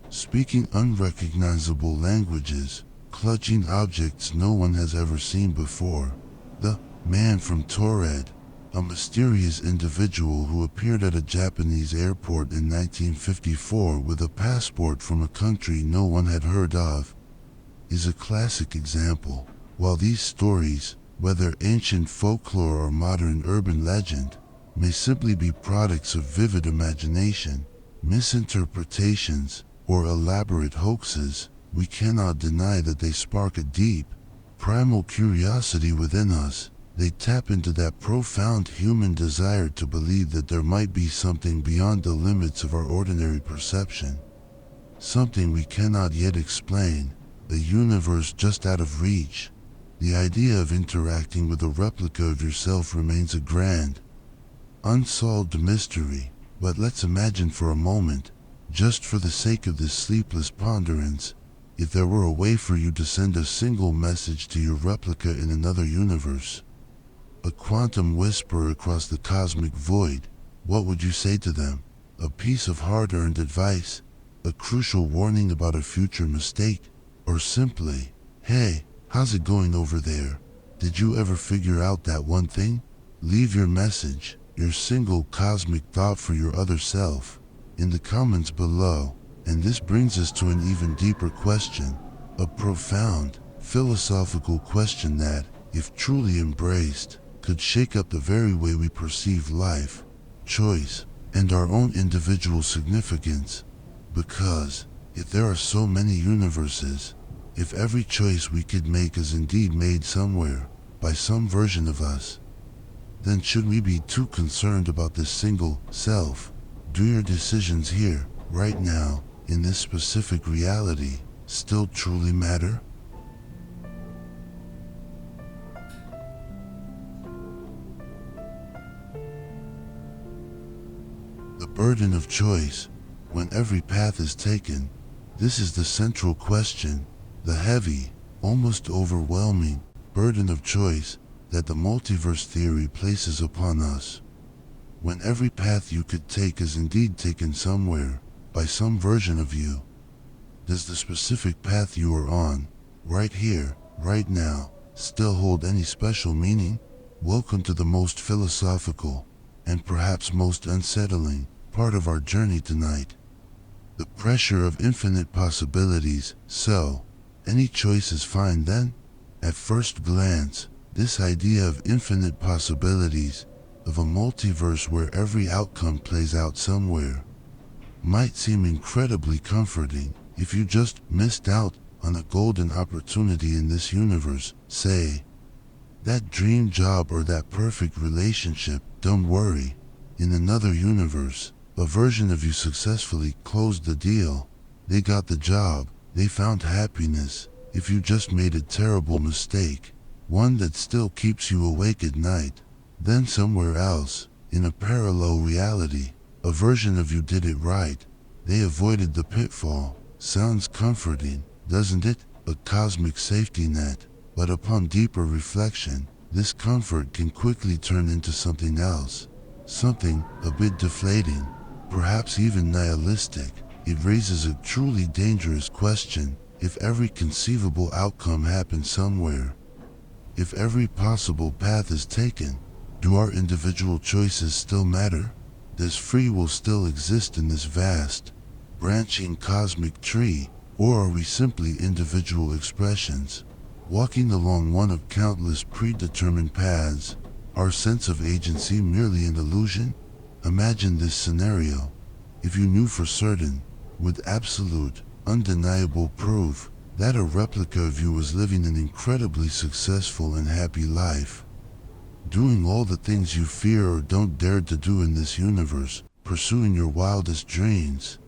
speaking unrecognizable languages, clutching objects no one has ever seen before. The man from Torred, a mysterious individual who appeared at a Japanese airport in 1954 with a passport from a country no one had heard of, is a classic example. While these stories, whether ancient folklore or modern urban legend, may simply be products of vivid imagination, misinterpretations, or elaborate hoaxes, we cannot deny that they spark a deep, primal curiosity within us. They tap into that profound human desire to believe that there might be something beyond the limits of our ordinary perception, something we cannot yet explain, a universe just out of reach. The idea of interacting with a replica of yourself remains a grand, unsolved mystery, but let's imagine for a moment, just for the sake of this sleepless ponderance, if there were a way for you to send a single message to your replica in another universe. a quantum whisper across the cosmic void, what would you say to them? A piece of hard-earned advice? A crucial warning about a future mistake? Or simply, hey, how's it going over there? Did you ever figure out that one thing? Leave your message, your single cosmic thought for your other self, in the comments below. And this brings us to an even deeper question, a profound, philosophical question that, if truly embraced, could shake up the very way we perceive life, choice, and our own individual significance. Because, if there are so many universes, if every choice we could make is indeed made somewhere, by some version of us, then should we be too concerned about this single self? Do your decisions here, right now, in this specific reality, still truly matter? The burden of choice, when every path is taken, this is the central question, the heavy, almost overwhelming burden of choice that the multiverse theory places upon us. When every path you could take is indeed taken somewhere, by some version of you, does the specific path you are on, right here, right now, still hold any special meaning? Welcome to the most philosophical, and perhaps most unsettling, part of our journey tonight. The pressure of infinite possibilities. So, any choice is fine then? At first glance, this idea of infinite possibilities, of a multiverse where every outcome plays out somewhere, might seem incredibly comforting. If you just missed out on a golden opportunity in this universe, say, that dream job or that perfect relationship, don't worry. In another universe, a version of you successfully closed the deal. They got the job, they found happiness. If you just made a terrible mistake, one that still keeps you awake at night, then somewhere else, in a parallel reality, a version of you did it right. They avoided the pitfall. Sounds comforting, doesn't it? A cosmic safety net. But upon deeper reflection, this comfort can quickly turn into something else. Something a bit deflating, perhaps even nihilistic. It raises a truly dangerous question. If every conceivable outcome happens somewhere, if every possible path is taken, do our individual choices still matter? Does free will still exist in this vast, branching cosmic tree, or are we simply individual expressions, walking along one of countless predetermined paths? Our sense of agency merely an illusion? Imagine this scenario. If you knew for certain, with absolute, undeniable proof, that a replica of you was living an incredibly successful and happy life, doing all the things you fear or don't dare to do in this universe, pursuing your wildest dreams,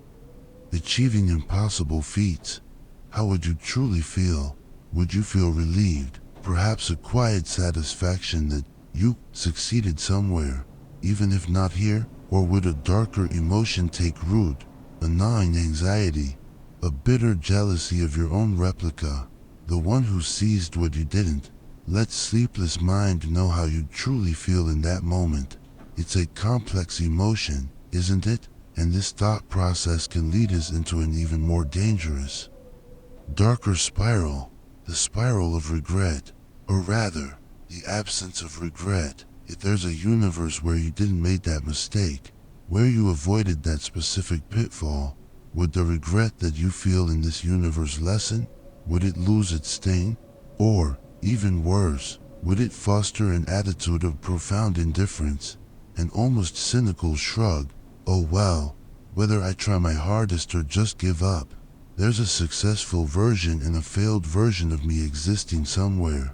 achieving impossible feats, how would you truly feel? Would you feel relieved, perhaps a quiet satisfaction that you succeeded somewhere, even if not here? Or would a darker emotion take root, a gnawing anxiety, a bitter jealousy of your own replica, the one who seized what you didn't? Let Sleepless mind know how you truly feel in that moment. It's a complex emotion, isn't it? And this thought process can lead us into an even more dangerous, darker spiral, the spiral of regret, or rather, the absence of regret. If there's a universe where you didn't make that mistake, where you avoided that specific pitfall, would the regret that you feel in this universe lessen? Would it lose its sting? Or, even worse, would it foster an attitude of profound indifference, an almost cynical shrug? Oh well, whether I try my hardest or just give up, there's a successful version and a failed version of me existing somewhere.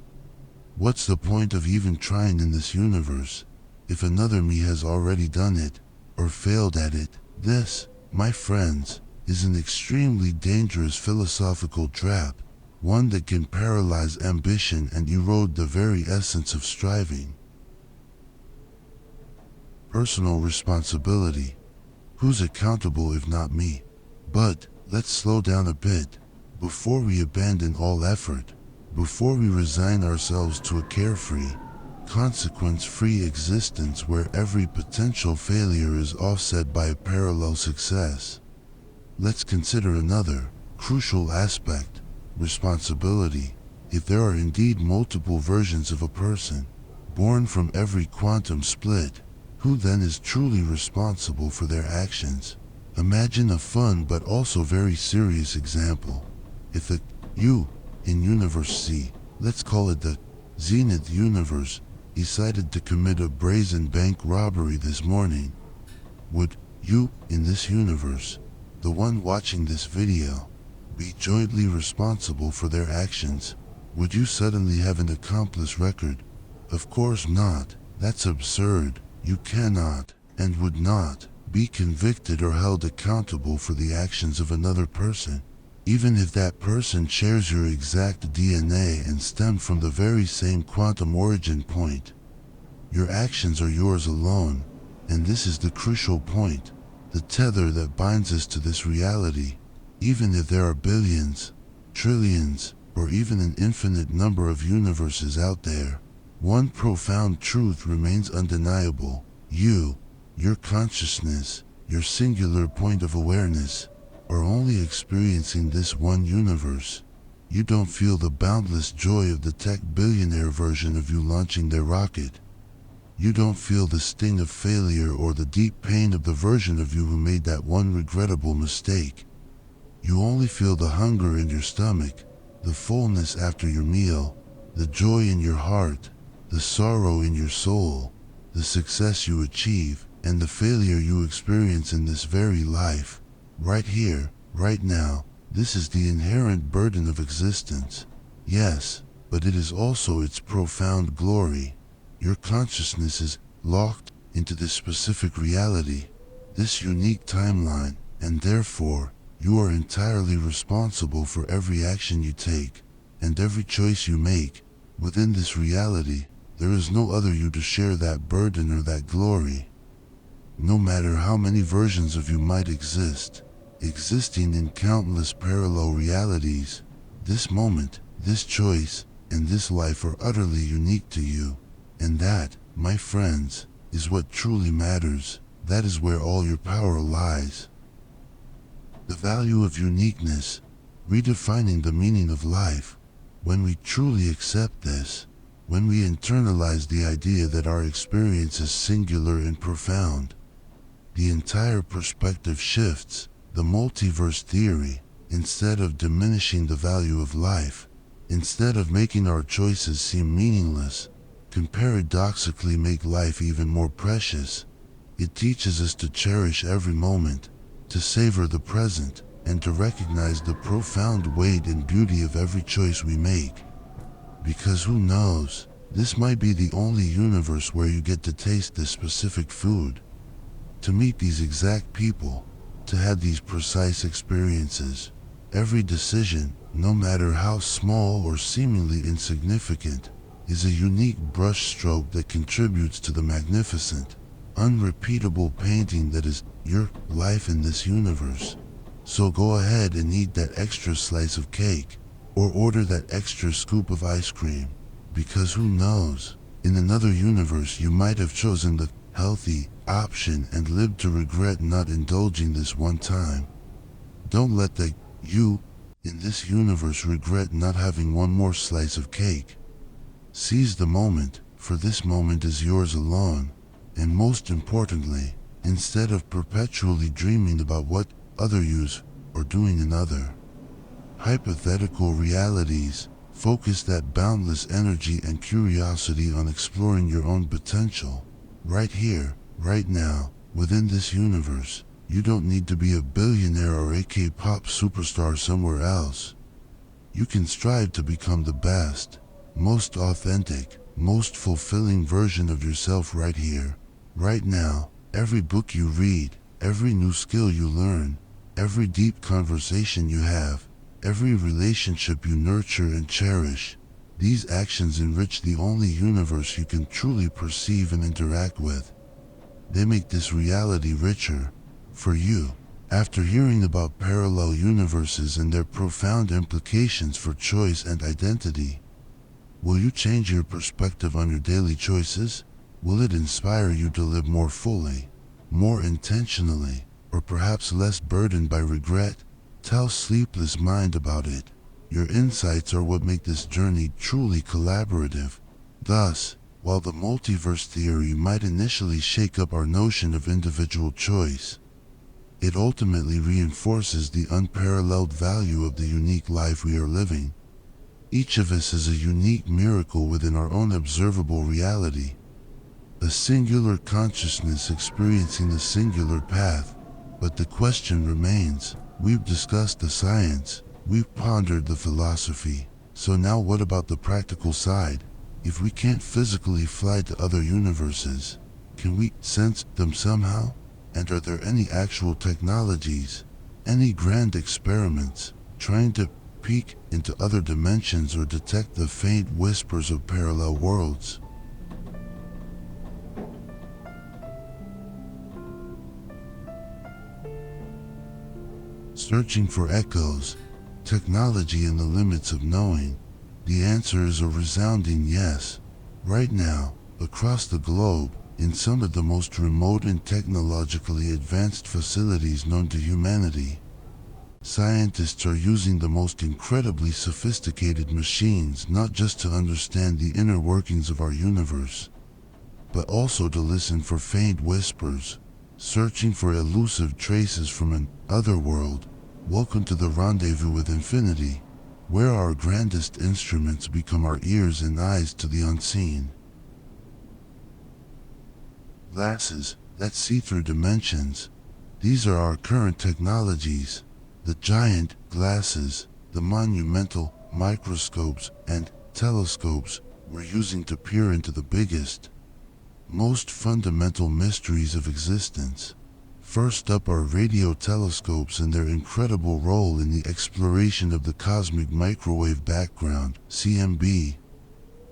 What's the point of even trying in this universe, if another me has already done it, or failed at it? This, my friends, is an extremely dangerous philosophical trap, one that can paralyze ambition and erode the very essence of striving. Personal responsibility. Who's accountable if not me? But, let's slow down a bit. Before we abandon all effort, before we resign ourselves to a carefree, consequence-free existence where every potential failure is offset by a parallel success. Let's consider another crucial aspect: responsibility. If there are indeed multiple versions of a person, born from every quantum split, who then is truly responsible for their actions? Imagine a fun but also very serious example. If the you in Universe C, let's call it the Zenith Universe, decided to commit a brazen bank robbery this morning, would you in this universe, the one watching this video, be jointly responsible for their actions? Would you suddenly have an accomplice record? Of course not. That's absurd. You cannot, and would not, be convicted or held accountable for the actions of another person, even if that person shares your exact DNA and stem from the very same quantum origin point. Your actions are yours alone, and this is the crucial point, the tether that binds us to this reality. Even if there are billions, trillions, or even an infinite number of universes out there, one profound truth remains undeniable. You, your consciousness, your singular point of awareness, are only experiencing this one universe. You don't feel the boundless joy of the tech billionaire version of you launching their rocket. You don't feel the sting of failure or the deep pain of the version of you who made that one regrettable mistake. You only feel the hunger in your stomach, the fullness after your meal, the joy in your heart, the sorrow in your soul, the success you achieve, and the failure you experience in this very life. Right here, right now. This is the inherent burden of existence. Yes, but it is also its profound glory. Your consciousness is locked into this specific reality, this unique timeline, and therefore, you are entirely responsible for every action you take, and every choice you make. Within this reality, there is no other you to share that burden or that glory. No matter how many versions of you might exist, existing in countless parallel realities, this moment, this choice, and this life are utterly unique to you. And that, my friends, is what truly matters. That is where all your power lies. The value of uniqueness, redefining the meaning of life. When we truly accept this, when we internalize the idea that our experience is singular and profound, the entire perspective shifts. The multiverse theory, instead of diminishing the value of life, instead of making our choices seem meaningless, can paradoxically make life even more precious. It teaches us to cherish every moment, to savor the present, and to recognize the profound weight and beauty of every choice we make. Because who knows, this might be the only universe where you get to taste this specific food, to meet these exact people, to have these precise experiences. Every decision, no matter how small or seemingly insignificant, is a unique brushstroke that contributes to the magnificent, unrepeatable painting that is your life in this universe. So go ahead and eat that extra slice of cake, or order that extra scoop of ice cream, because who knows, in another universe you might have chosen the healthy option and lived to regret not indulging this one time. Don't let the you in this universe regret not having one more slice of cake. Seize the moment, for this moment is yours alone. And most importantly, instead of perpetually dreaming about what other yous are doing in other hypothetical realities, focus that boundless energy and curiosity on exploring your own potential. Right here, right now, within this universe. You don't need to be a billionaire or a K-pop superstar somewhere else. You can strive to become the best, most authentic, most fulfilling version of yourself right here, right now. Every book you read, every new skill you learn, every deep conversation you have, every relationship you nurture and cherish, these actions enrich the only universe you can truly perceive and interact with. They make this reality richer for you. After hearing about parallel universes and their profound implications for choice and identity, Will you change your perspective on your daily choices? Will it inspire you to live more fully, more intentionally, or perhaps less burdened by regret? Tell Sleepless Mind about it. Your insights are what make this journey truly collaborative. Thus, while the multiverse theory might initially shake up our notion of individual choice, it ultimately reinforces the unparalleled value of the unique life we are living. Each of us is a unique miracle within our own observable reality, a singular consciousness experiencing a singular path. But the question remains, we've discussed the science, we've pondered the philosophy, so now what about the practical side? If we can't physically fly to other universes, can we sense them somehow? And are there any actual technologies, any grand experiments, trying to peek into other dimensions or detect the faint whispers of parallel worlds? Searching for echoes, technology and the limits of knowing? The answer is a resounding yes. Right now, across the globe, in some of the most remote and technologically advanced facilities known to humanity, scientists are using the most incredibly sophisticated machines not just to understand the inner workings of our universe, but also to listen for faint whispers, searching for elusive traces from an other world. Welcome to the rendezvous with infinity, where our grandest instruments become our ears and eyes to the unseen. Glasses that see through dimensions. These are our current technologies. The giant glasses, the monumental microscopes and telescopes we're using to peer into the biggest, most fundamental mysteries of existence. First up are radio telescopes and their incredible role in the exploration of the cosmic microwave background, CMB.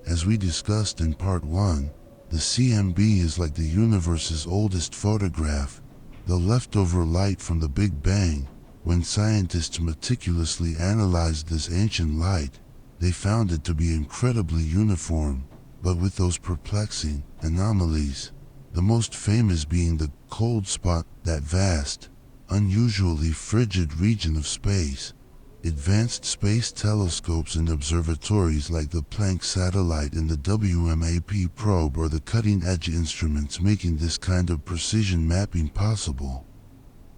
As we discussed in Part 1, the CMB is like the universe's oldest photograph, the leftover light from the Big Bang. When scientists meticulously analyzed this ancient light, they found it to be incredibly uniform, but with those perplexing anomalies. The most famous being the cold spot, that vast, unusually frigid region of space. Advanced space telescopes and observatories like the Planck satellite and the WMAP probe are the cutting-edge instruments making this kind of precision mapping possible.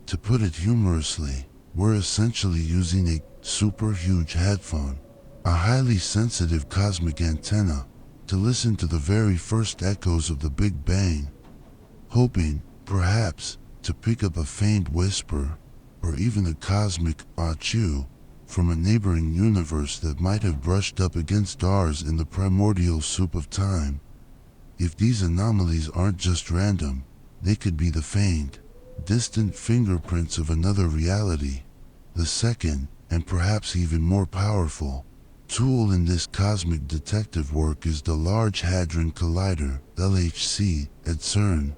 To put it humorously, we're essentially using a super huge headphone, a highly sensitive cosmic antenna, to listen to the very first echoes of the Big Bang, hoping, perhaps, to pick up a faint whisper, or even a cosmic achoo, from a neighboring universe that might have brushed up against ours in the primordial soup of time. If these anomalies aren't just random, they could be the faint, distant fingerprints of another reality. The second, and perhaps even more powerful, tool in this cosmic detective work is the Large Hadron Collider, LHC, at CERN.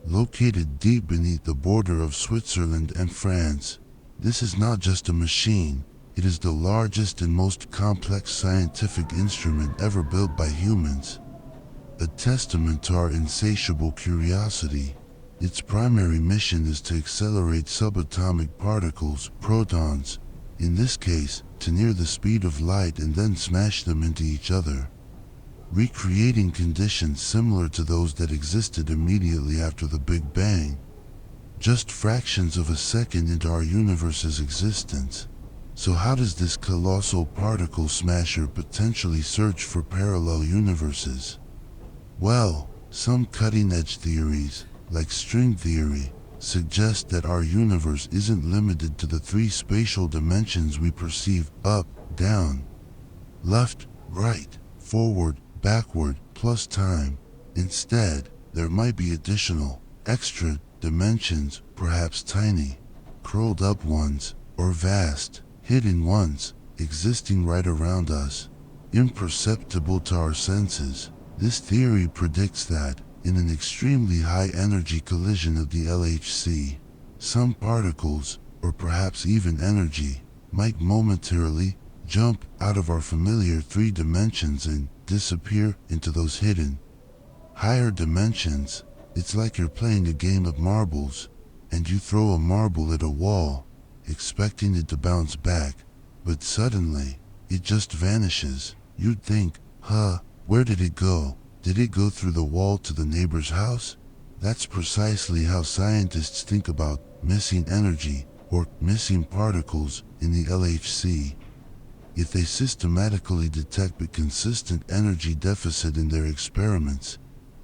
Located deep beneath the border of Switzerland and France, this is not just a machine, it is the largest and most complex scientific instrument ever built by humans. A testament to our insatiable curiosity. Its primary mission is to accelerate subatomic particles, protons, in this case, to near the speed of light and then smash them into each other, recreating conditions similar to those that existed immediately after the Big Bang, just fractions of a second into our universe's existence. So how does this colossal particle smasher potentially search for parallel universes? Well, some cutting-edge theories, like string theory, suggest that our universe isn't limited to the three spatial dimensions we perceive: up, down, left, right, forward, backward, plus time. Instead, there might be additional, extra dimensions, perhaps tiny, curled up ones, or vast, hidden ones, existing right around us, imperceptible to our senses. This theory predicts that, in an extremely high-energy collision of the LHC, some particles, or perhaps even energy, might momentarily jump out of our familiar 3 dimensions and disappear into those hidden, higher dimensions. It's like you're playing a game of marbles, and you throw a marble at a wall, expecting it to bounce back, but suddenly, it just vanishes. You'd think, where did it go? Did it go through the wall to the neighbor's house? That's precisely how scientists think about missing energy or missing particles in the LHC. If they systematically detect a consistent energy deficit in their experiments,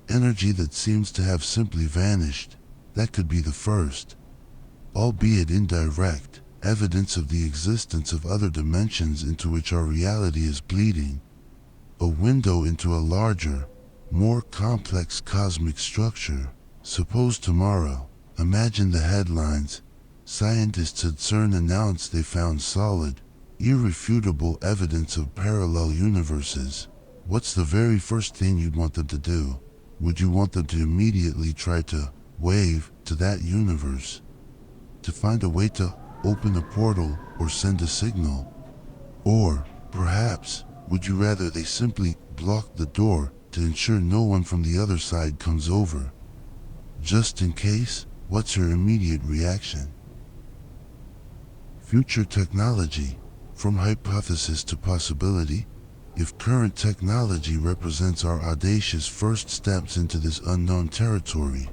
energy that seems to have simply vanished, that could be the first, albeit indirect, evidence of the existence of other dimensions into which our reality is bleeding. A window into a larger, more complex cosmic structure. Suppose tomorrow, imagine the headlines, scientists at CERN announced they found solid, irrefutable evidence of parallel universes. What's the very first thing you'd want them to do? Would you want them to immediately try to wave to that universe? To find a way to open a portal or send a signal? Or, perhaps, would you rather they simply block the door to ensure no one from the other side comes over? Just in case, what's your immediate reaction? Future technology. From hypothesis to possibility, if current technology represents our audacious first steps into this unknown territory,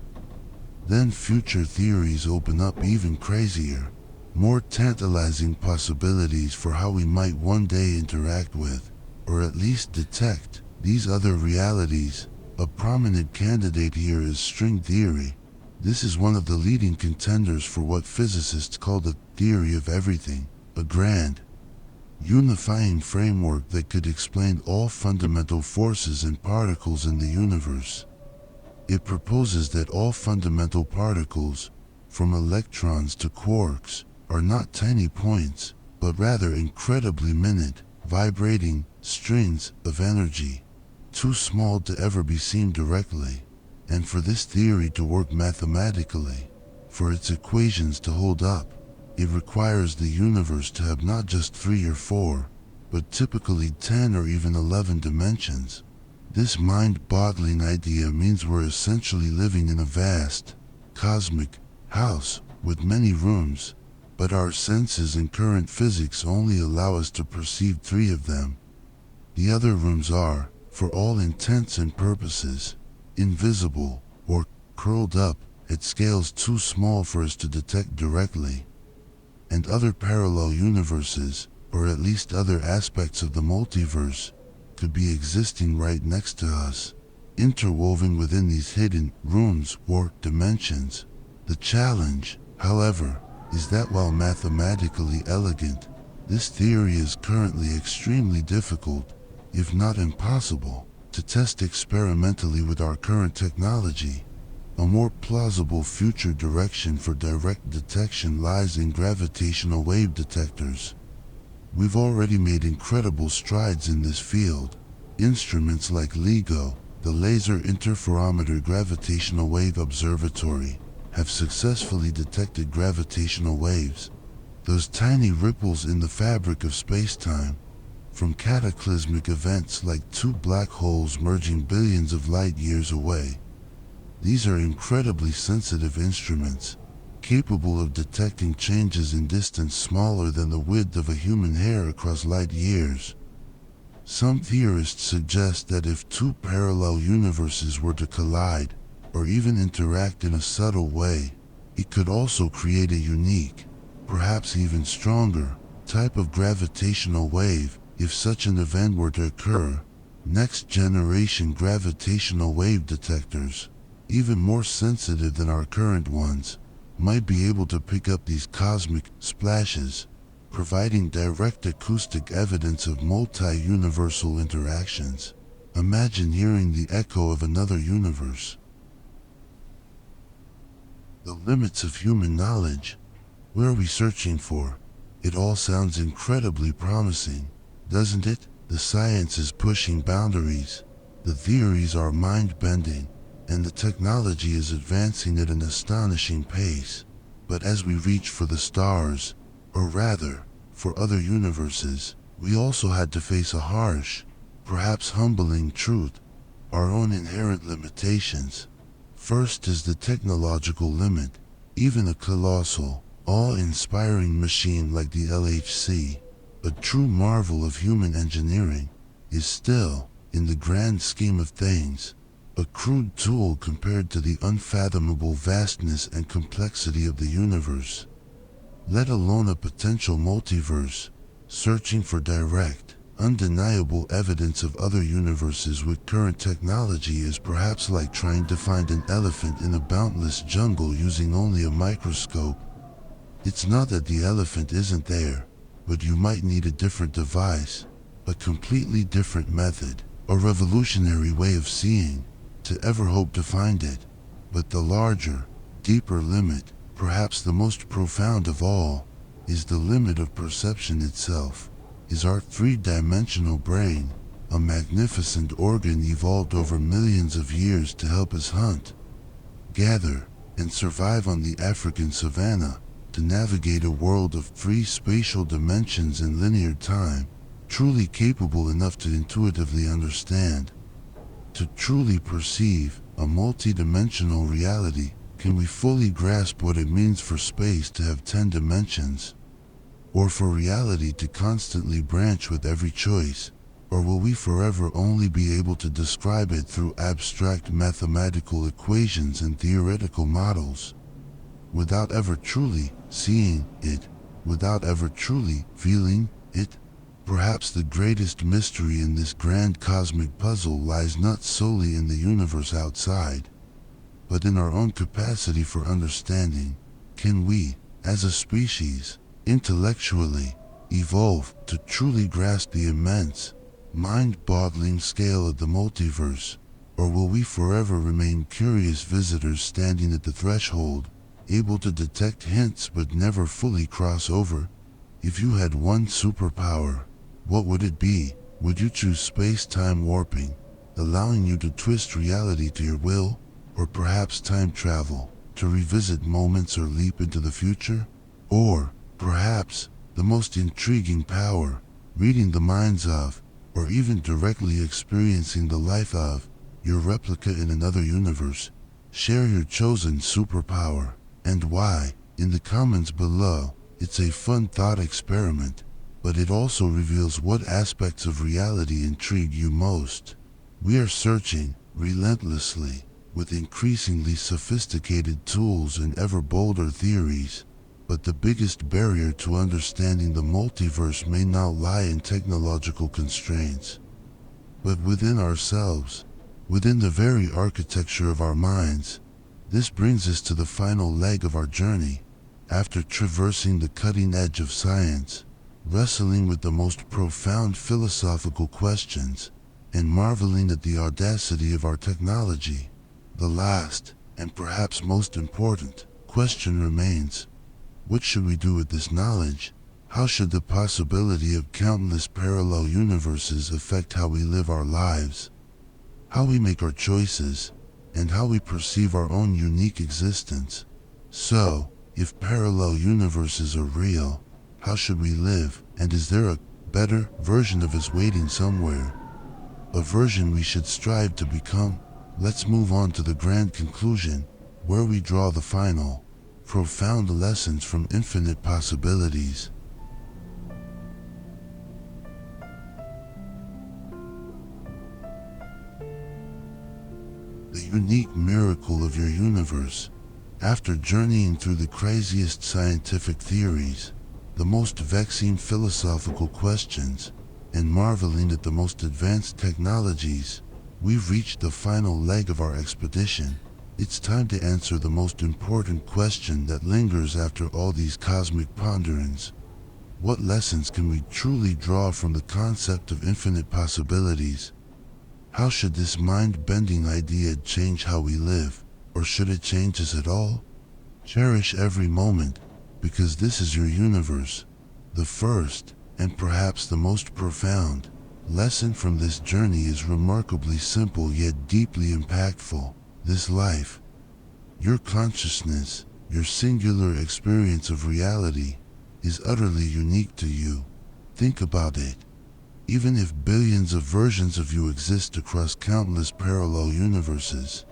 then future theories open up even crazier, more tantalizing possibilities for how we might one day interact with, or at least detect, these other realities. A prominent candidate here is string theory. This is one of the leading contenders for what physicists call the theory of everything, a grand, unifying framework that could explain all fundamental forces and particles in the universe. It proposes that all fundamental particles, from electrons to quarks, are not tiny points, but rather incredibly minute, vibrating strings of energy, too small to ever be seen directly. And for this theory to work mathematically, for its equations to hold up, it requires the universe to have not just 3 or 4, but typically 10 or even 11 dimensions. This mind-boggling idea means we're essentially living in a vast, cosmic house with many rooms, but our senses and current physics only allow us to perceive 3 of them. The other rooms are, for all intents and purposes, invisible or curled up at scales too small for us to detect directly. And other parallel universes, or at least other aspects of the multiverse, could be existing right next to us, interwoven within these hidden rooms or dimensions. The challenge, however, is that while mathematically elegant, this theory is currently extremely difficult, if not impossible, to test experimentally with our current technology. A more plausible future direction for direct detection lies in gravitational wave detectors. We've already made incredible strides in this field. Instruments like LIGO, the Laser Interferometer Gravitational Wave Observatory, have successfully detected gravitational waves, those tiny ripples in the fabric of space-time, from cataclysmic events like 2 black holes merging billions of light years away. These are incredibly sensitive instruments, capable of detecting changes in distance smaller than the width of a human hair across light years. Some theorists suggest that if 2 parallel universes were to collide, or even interact in a subtle way, it could also create a unique, perhaps even stronger, type of gravitational wave. If such an event were to occur, next-generation gravitational wave detectors, even more sensitive than our current ones, might be able to pick up these cosmic splashes, providing direct acoustic evidence of multi-universal interactions. Imagine hearing the echo of another universe. The limits of human knowledge. What are we searching for? It all sounds incredibly promising, doesn't it? The science is pushing boundaries, the theories are mind-bending, and the technology is advancing at an astonishing pace. But as we reach for the stars, or rather, for other universes, we also had to face a harsh, perhaps humbling truth, our own inherent limitations. First is the technological limit. Even a colossal, awe-inspiring machine like the LHC, a true marvel of human engineering, is still, in the grand scheme of things, a crude tool compared to the unfathomable vastness and complexity of the universe. Let alone a potential multiverse, searching for direct, undeniable evidence of other universes with current technology is perhaps like trying to find an elephant in a boundless jungle using only a microscope. It's not that the elephant isn't there, but you might need a different device, a completely different method, a revolutionary way of seeing, to ever hope to find it. But the larger, deeper limit, perhaps the most profound of all, is the limit of perception itself. Is our three-dimensional brain, a magnificent organ evolved over millions of years to help us hunt, gather, and survive on the African savanna, to navigate a world of three spatial dimensions in linear time, truly capable enough to intuitively understand, to truly perceive a multi-dimensional reality? Can we fully grasp what it means for space to have 10 dimensions? Or for reality to constantly branch with every choice? Or will we forever only be able to describe it through abstract mathematical equations and theoretical models, without ever truly seeing it, without ever truly feeling it? Perhaps the greatest mystery in this grand cosmic puzzle lies not solely in the universe outside, but in our own capacity for understanding. Can we, as a species, intellectually evolve to truly grasp the immense, mind-boggling scale of the multiverse? Or will we forever remain curious visitors standing at the threshold, able to detect hints but never fully cross over? If you had one superpower, what would it be? Would you choose space-time warping, allowing you to twist reality to your will? Or perhaps time travel, to revisit moments or leap into the future? Or, perhaps, the most intriguing power, reading the minds of, or even directly experiencing the life of, your replica in another universe? Share your chosen superpower, and why, in the comments below. It's a fun thought experiment, but it also reveals what aspects of reality intrigue you most. We are searching, relentlessly, with increasingly sophisticated tools and ever bolder theories, but the biggest barrier to understanding the multiverse may not lie in technological constraints, but within ourselves, within the very architecture of our minds. This brings us to the final leg of our journey. After traversing the cutting edge of science, wrestling with the most profound philosophical questions, and marveling at the audacity of our technology, the last, and perhaps most important, question remains: what should we do with this knowledge? How should the possibility of countless parallel universes affect how we live our lives, how we make our choices, and how we perceive our own unique existence? So, if parallel universes are real, how should we live? And is there a better version of us waiting somewhere? A version we should strive to become? Let's move on to the grand conclusion, where we draw the final, profound lessons from infinite possibilities. The unique miracle of your universe. After journeying through the craziest scientific theories, the most vexing philosophical questions, and marveling at the most advanced technologies, we've reached the final leg of our expedition. It's time to answer the most important question that lingers after all these cosmic ponderings. What lessons can we truly draw from the concept of infinite possibilities? How should this mind-bending idea change how we live? Or should it change us at all? Cherish every moment, because this is your universe. The first, and perhaps the most profound, lesson from this journey is remarkably simple yet deeply impactful. This life, your consciousness, your singular experience of reality, is utterly unique to you. Think about it. Even if billions of versions of you exist across countless parallel universes,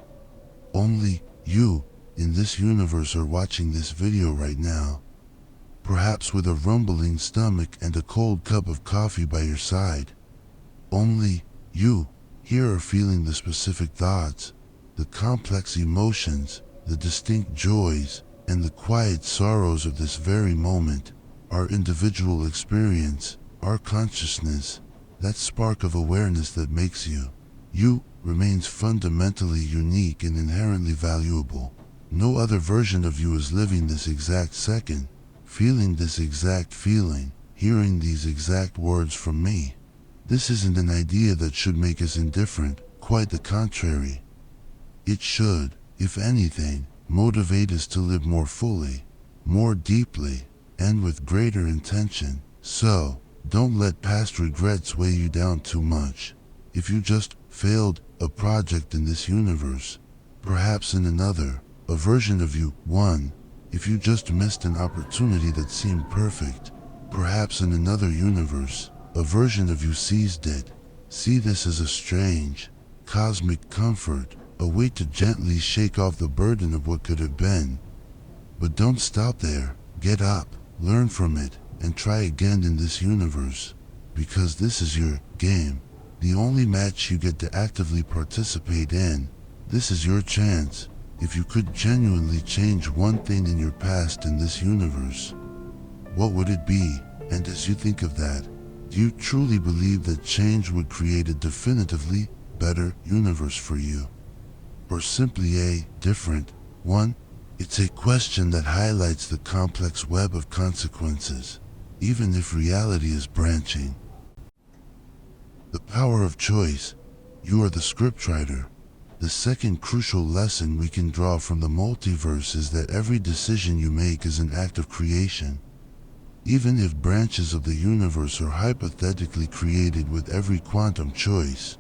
only you in this universe are watching this video right now. Perhaps with a rumbling stomach and a cold cup of coffee by your side. Only you here are feeling the specific thoughts, the complex emotions, the distinct joys, and the quiet sorrows of this very moment. Our individual experience, our consciousness, that spark of awareness that makes you remains fundamentally unique and inherently valuable. No other version of you is living this exact second, feeling this exact feeling, hearing these exact words from me. This isn't an idea that should make us indifferent, quite the contrary. It should, if anything, motivate us to live more fully, more deeply, and with greater intention. So, don't let past regrets weigh you down too much. If you just failed a project in this universe, perhaps in another, a version of you won. If you just missed an opportunity that seemed perfect, perhaps in another universe, a version of you seized it. See this as a strange, cosmic comfort, a way to gently shake off the burden of what could have been. But don't stop there. Get up, learn from it, and try again in this universe. Because this is your game, the only match you get to actively participate in. This is your chance. If you could genuinely change one thing in your past in this universe, what would it be? And as you think of that, do you truly believe that change would create a definitively better universe for you? Or simply a different one? It's a question that highlights the complex web of consequences, even if reality is branching. The power of choice. You are the scriptwriter. The second crucial lesson we can draw from the multiverse is that every decision you make is an act of creation. Even if branches of the universe are hypothetically created with every quantum choice,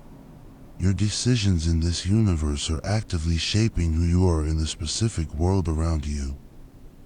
your decisions in this universe are actively shaping who you are in the specific world around you.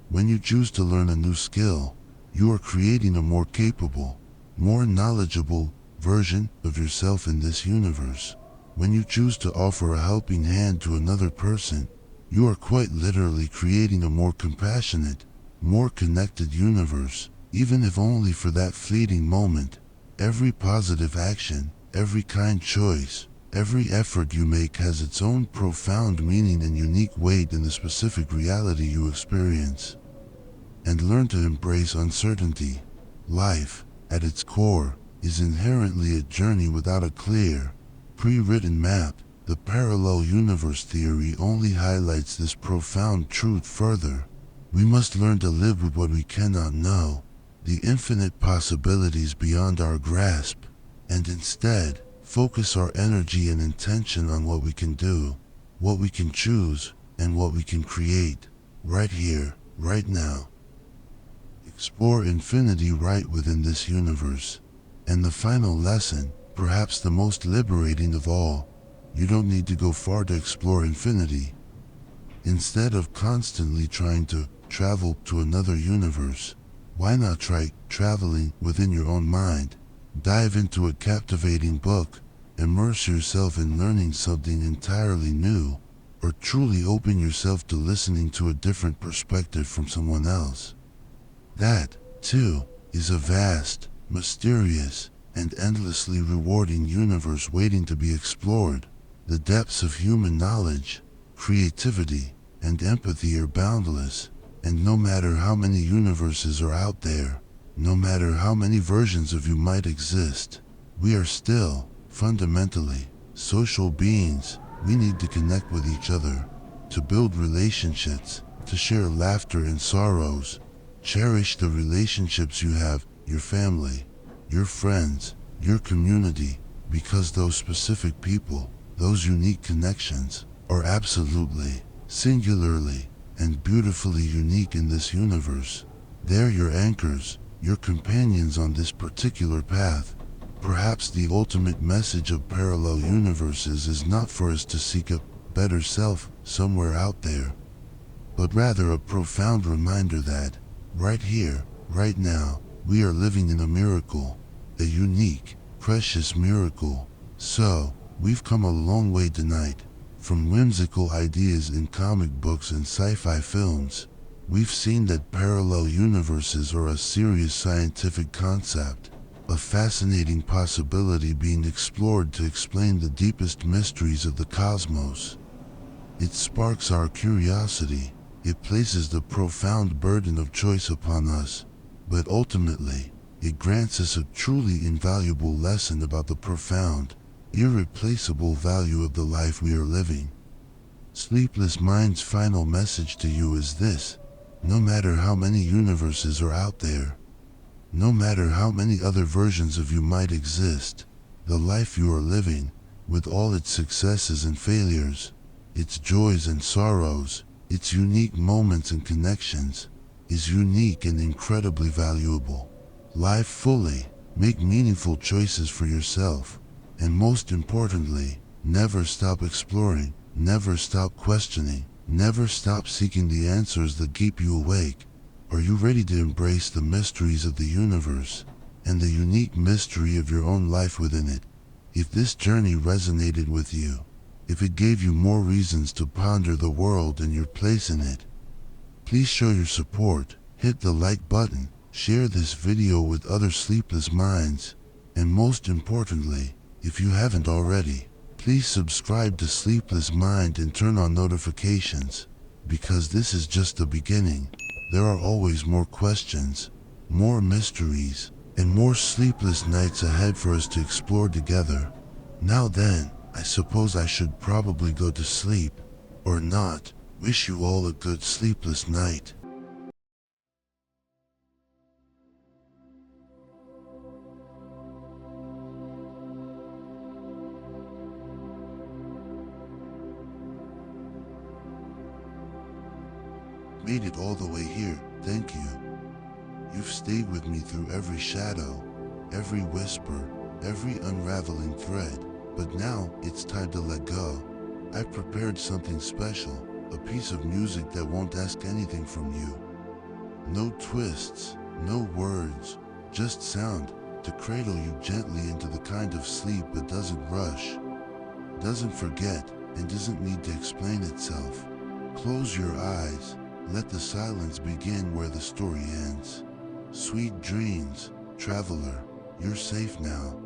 When you choose to learn a new skill, you are creating a more capable, more knowledgeable version of yourself in this universe. When you choose to offer a helping hand to another person, you are quite literally creating a more compassionate, more connected universe. Even if only for that fleeting moment. Every positive action, every kind choice, every effort you make has its own profound meaning and unique weight in the specific reality you experience. And learn to embrace uncertainty. Life, at its core, is inherently a journey without a clear, pre-written map. The parallel universe theory only highlights this profound truth further. We must learn to live with what we cannot know, the infinite possibilities beyond our grasp, and instead, focus our energy and intention on what we can do, what we can choose, and what we can create, right here, right now. Explore infinity right within this universe. And the final lesson, perhaps the most liberating of all, you don't need to go far to explore infinity. Instead of constantly trying to travel to another universe, why not try traveling within your own mind? Dive into a captivating book, immerse yourself in learning something entirely new, or truly open yourself to listening to a different perspective from someone else. That, too, is a vast, mysterious, and endlessly rewarding universe waiting to be explored. The depths of human knowledge, creativity, and empathy are boundless. And no matter how many universes are out there, no matter how many versions of you might exist, we are still, fundamentally, social beings. We need to connect with each other, to build relationships, to share laughter and sorrows. Cherish the relationships you have, your family, your friends, your community, because those specific people, those unique connections, are absolutely, singularly, and beautifully unique in this universe. They're your anchors, your companions on this particular path. Perhaps the ultimate message of parallel universes is not for us to seek a better self somewhere out there, but rather a profound reminder that, right here, right now, we are living in a miracle, a unique, precious miracle. So, we've come a long way tonight. From whimsical ideas in comic books and sci-fi films, we've seen that parallel universes are a serious scientific concept, a fascinating possibility being explored to explain the deepest mysteries of the cosmos. It sparks our curiosity. It places the profound burden of choice upon us, but ultimately, it grants us a truly invaluable lesson about the profound, irreplaceable value of the life we are living. Sleepless Mind's final message to you is this: no matter how many universes are out there, no matter how many other versions of you might exist, the life you are living, with all its successes and failures, its joys and sorrows, its unique moments and connections, is unique and incredibly valuable. Live fully, make meaningful choices for yourself, and most importantly, never stop exploring, never stop questioning, never stop seeking the answers that keep you awake. Are you ready to embrace the mysteries of the universe and the unique mystery of your own life within it? If this journey resonated with you, if it gave you more reasons to ponder the world and your place in it, please show your support, hit the like button, share this video with other sleepless minds, and most importantly, if you haven't already, please subscribe to Sleepless Mind and turn on notifications, because this is just the beginning. There are always more questions, more mysteries, and more sleepless nights ahead for us to explore together. Now then, I suppose I should probably go to sleep, or not. Wish you all a good sleepless night. Made it all the way here, thank you. You've stayed with me through every shadow, every whisper, every unraveling thread. But now, it's time to let go. I've prepared something special, a piece of music that won't ask anything from you. No twists, no words, just sound to cradle you gently into the kind of sleep that doesn't rush, doesn't forget, and doesn't need to explain itself. Close your eyes, let the silence begin where the story ends. Sweet dreams, traveler, you're safe now.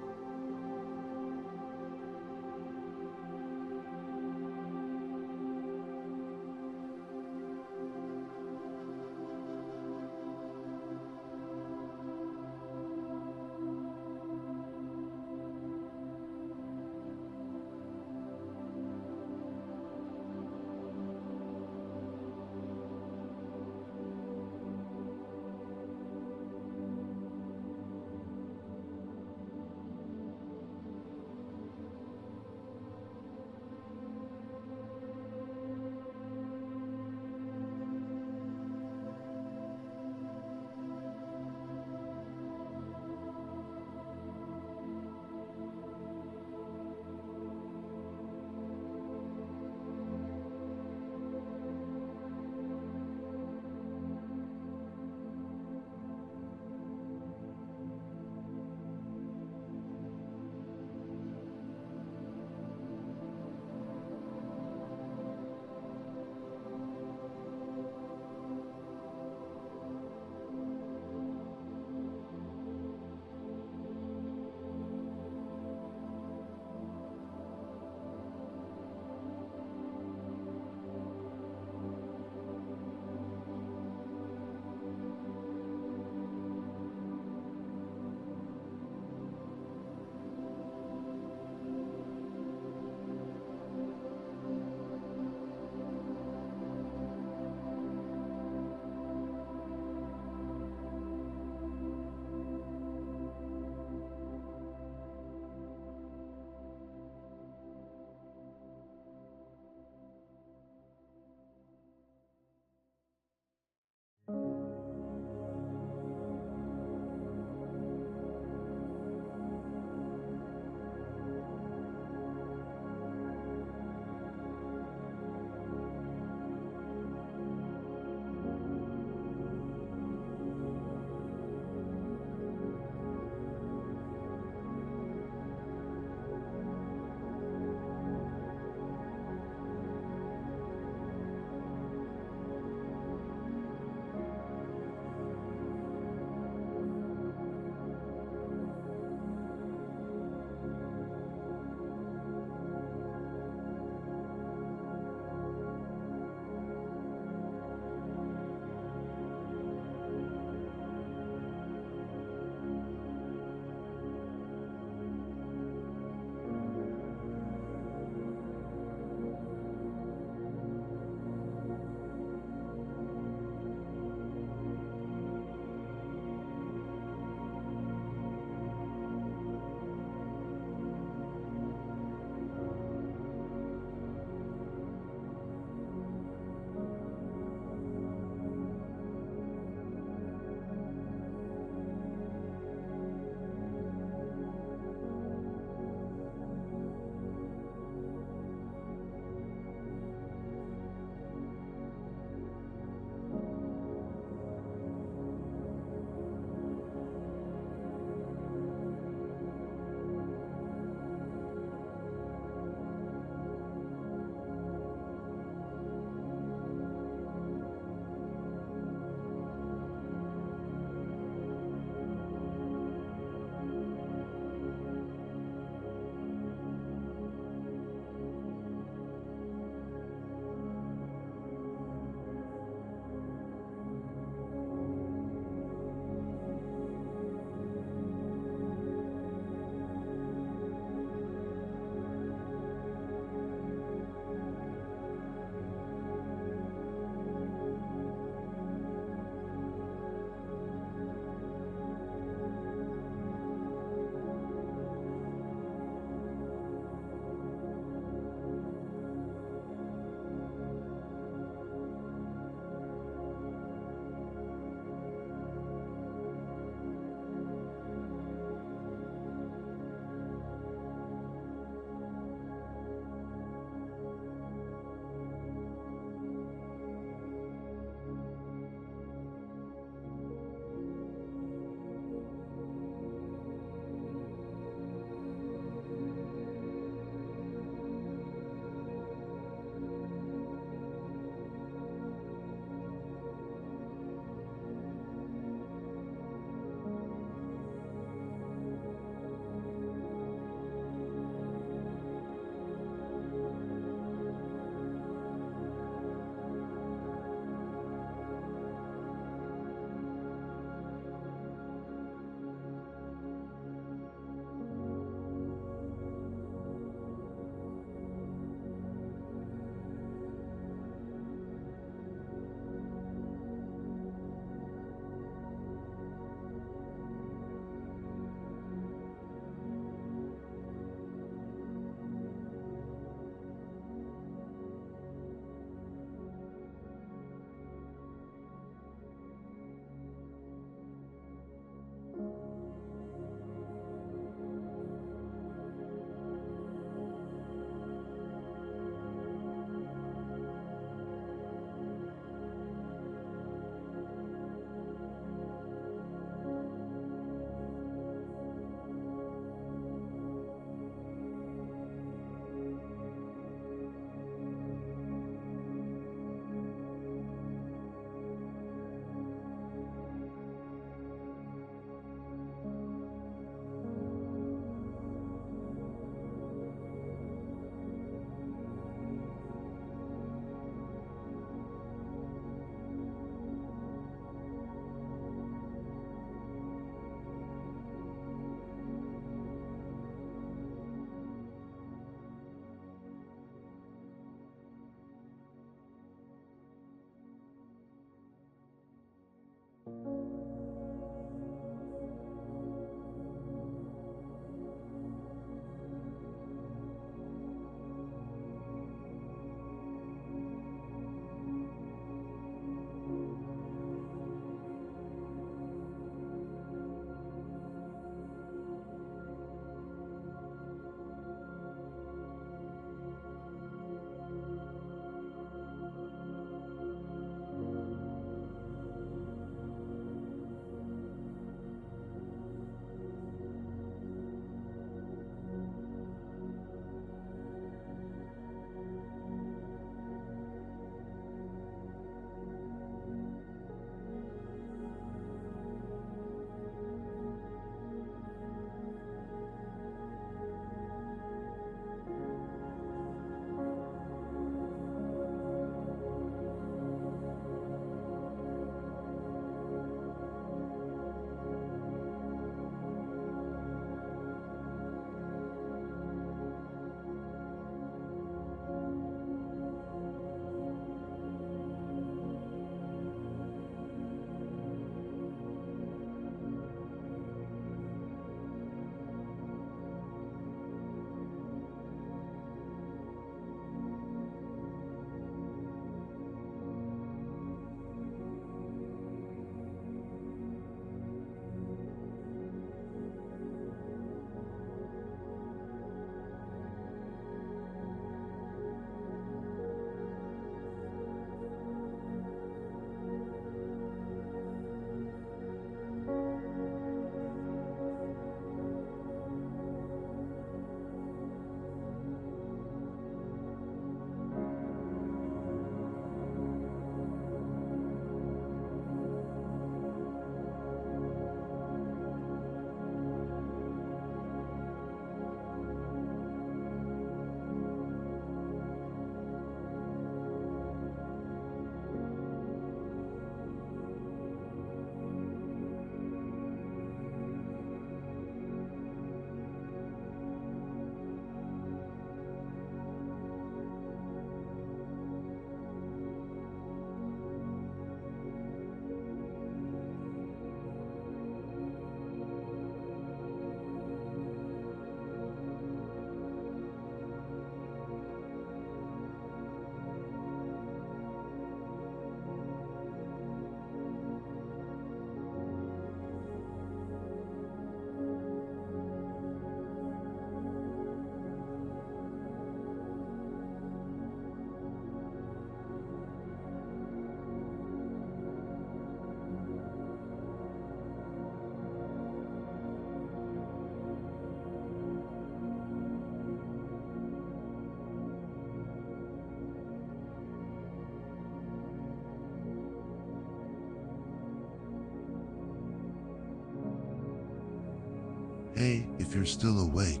Hey, if you're still awake,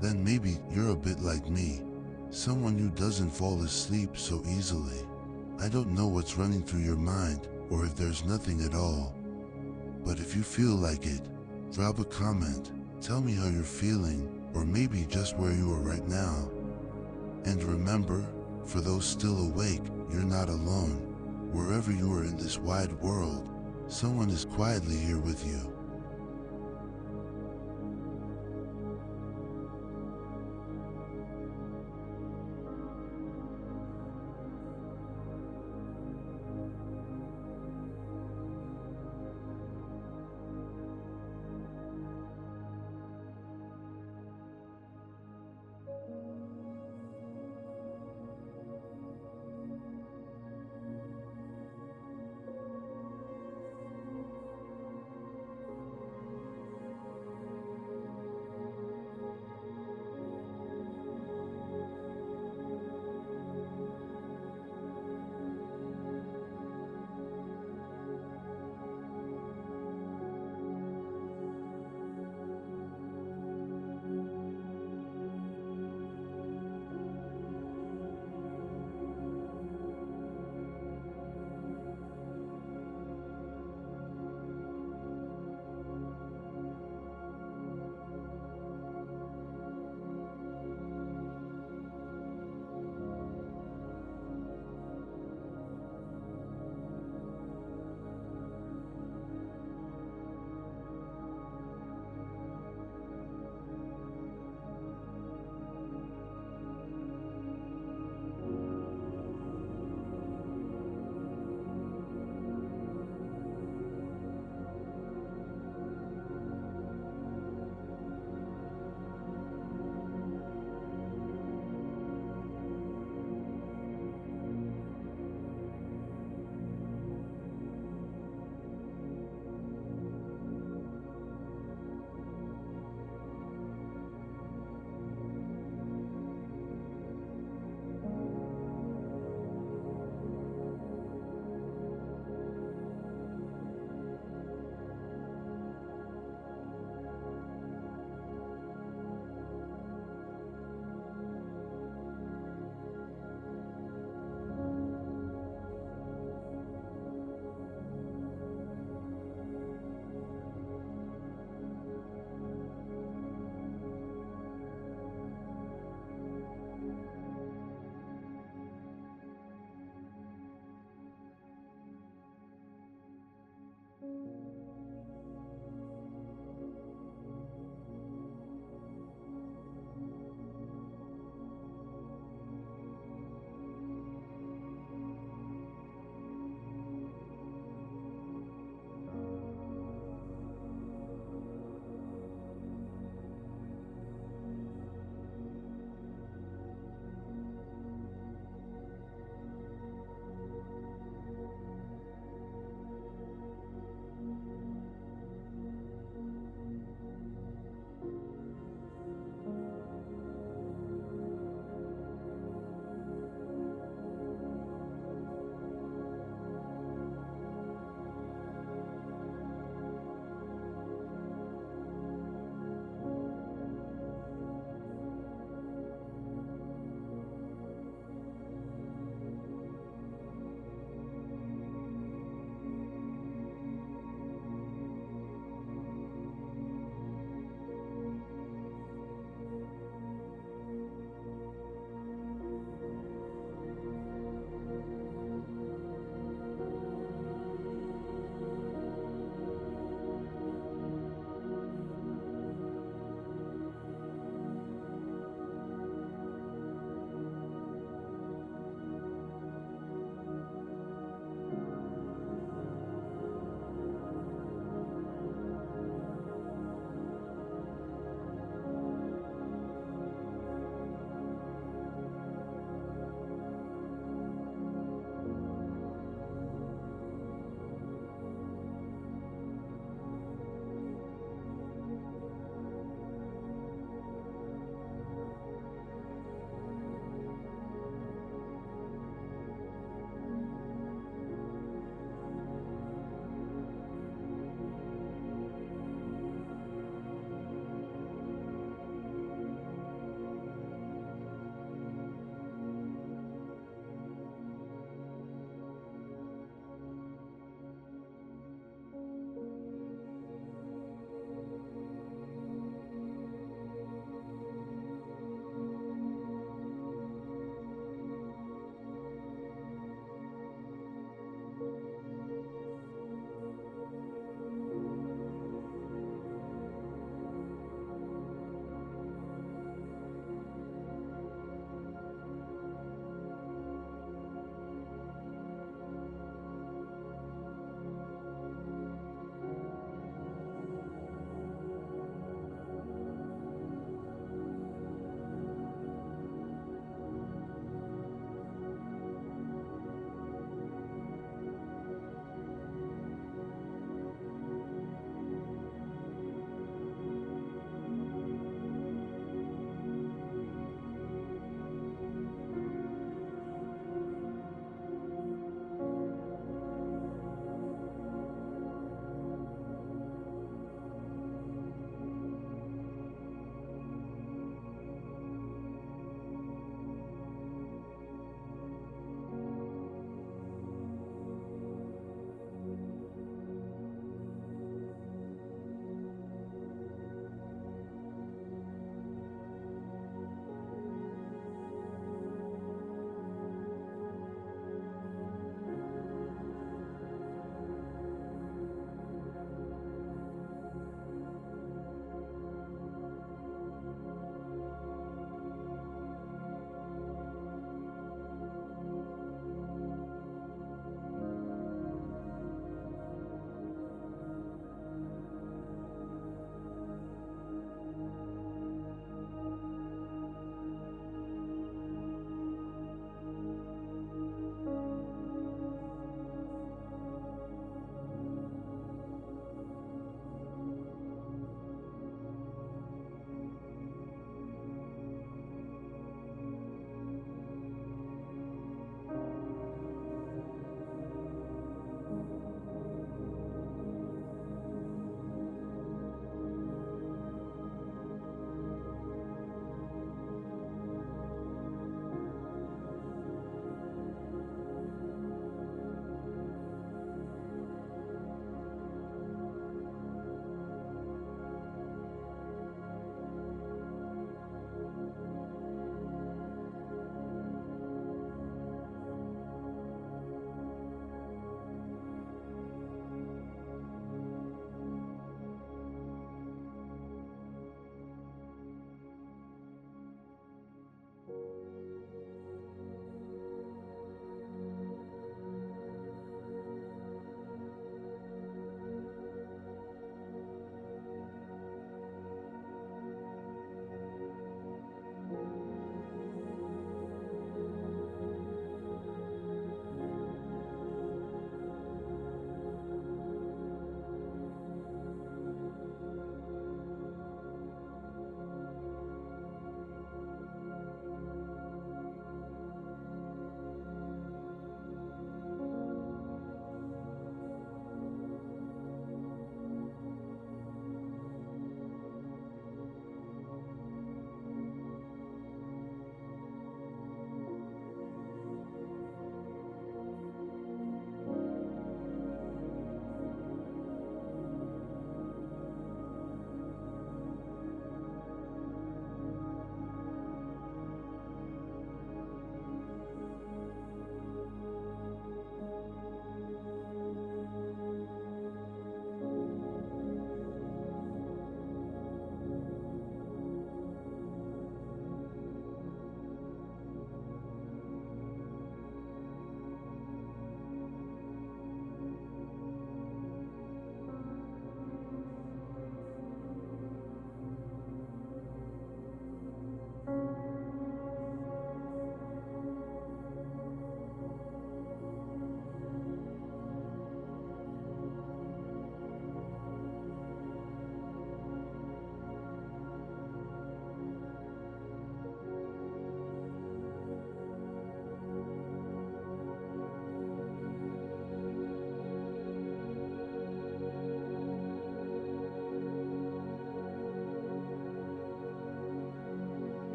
then maybe you're a bit like me. Someone who doesn't fall asleep so easily. I don't know what's running through your mind, or if there's nothing at all. But if you feel like it, drop a comment, tell me how you're feeling, or maybe just where you are right now. And remember, for those still awake, you're not alone. Wherever you are in this wide world, someone is quietly here with you.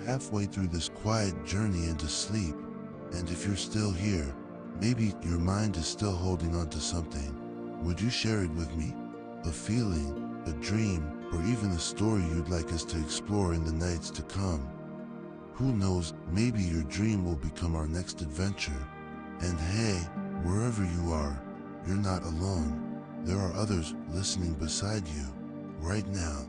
halfway through this quiet journey into sleep, and if you're still here, maybe your mind is still holding on to something. Would you share it with me? A feeling, a dream, or even a story you'd like us to explore in the nights to come. Who knows, maybe your dream will become our next adventure. And hey, wherever you are, you're not alone. There are others listening beside you, right now.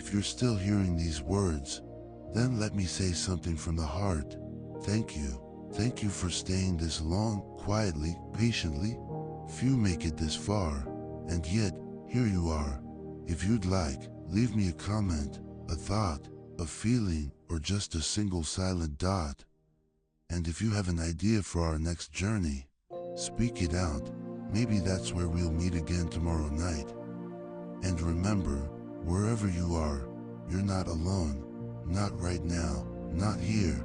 if you're still hearing these words, then let me say something from the heart. Thank you. Thank you for staying this long, quietly, patiently. Few make it this far, and yet, here you are. If you'd like, leave me a comment, a thought, a feeling, or just a single silent dot. And if you have an idea for our next journey, speak it out. Maybe that's where we'll meet again tomorrow night. And remember, wherever you are, you're not alone. Not right now, not here.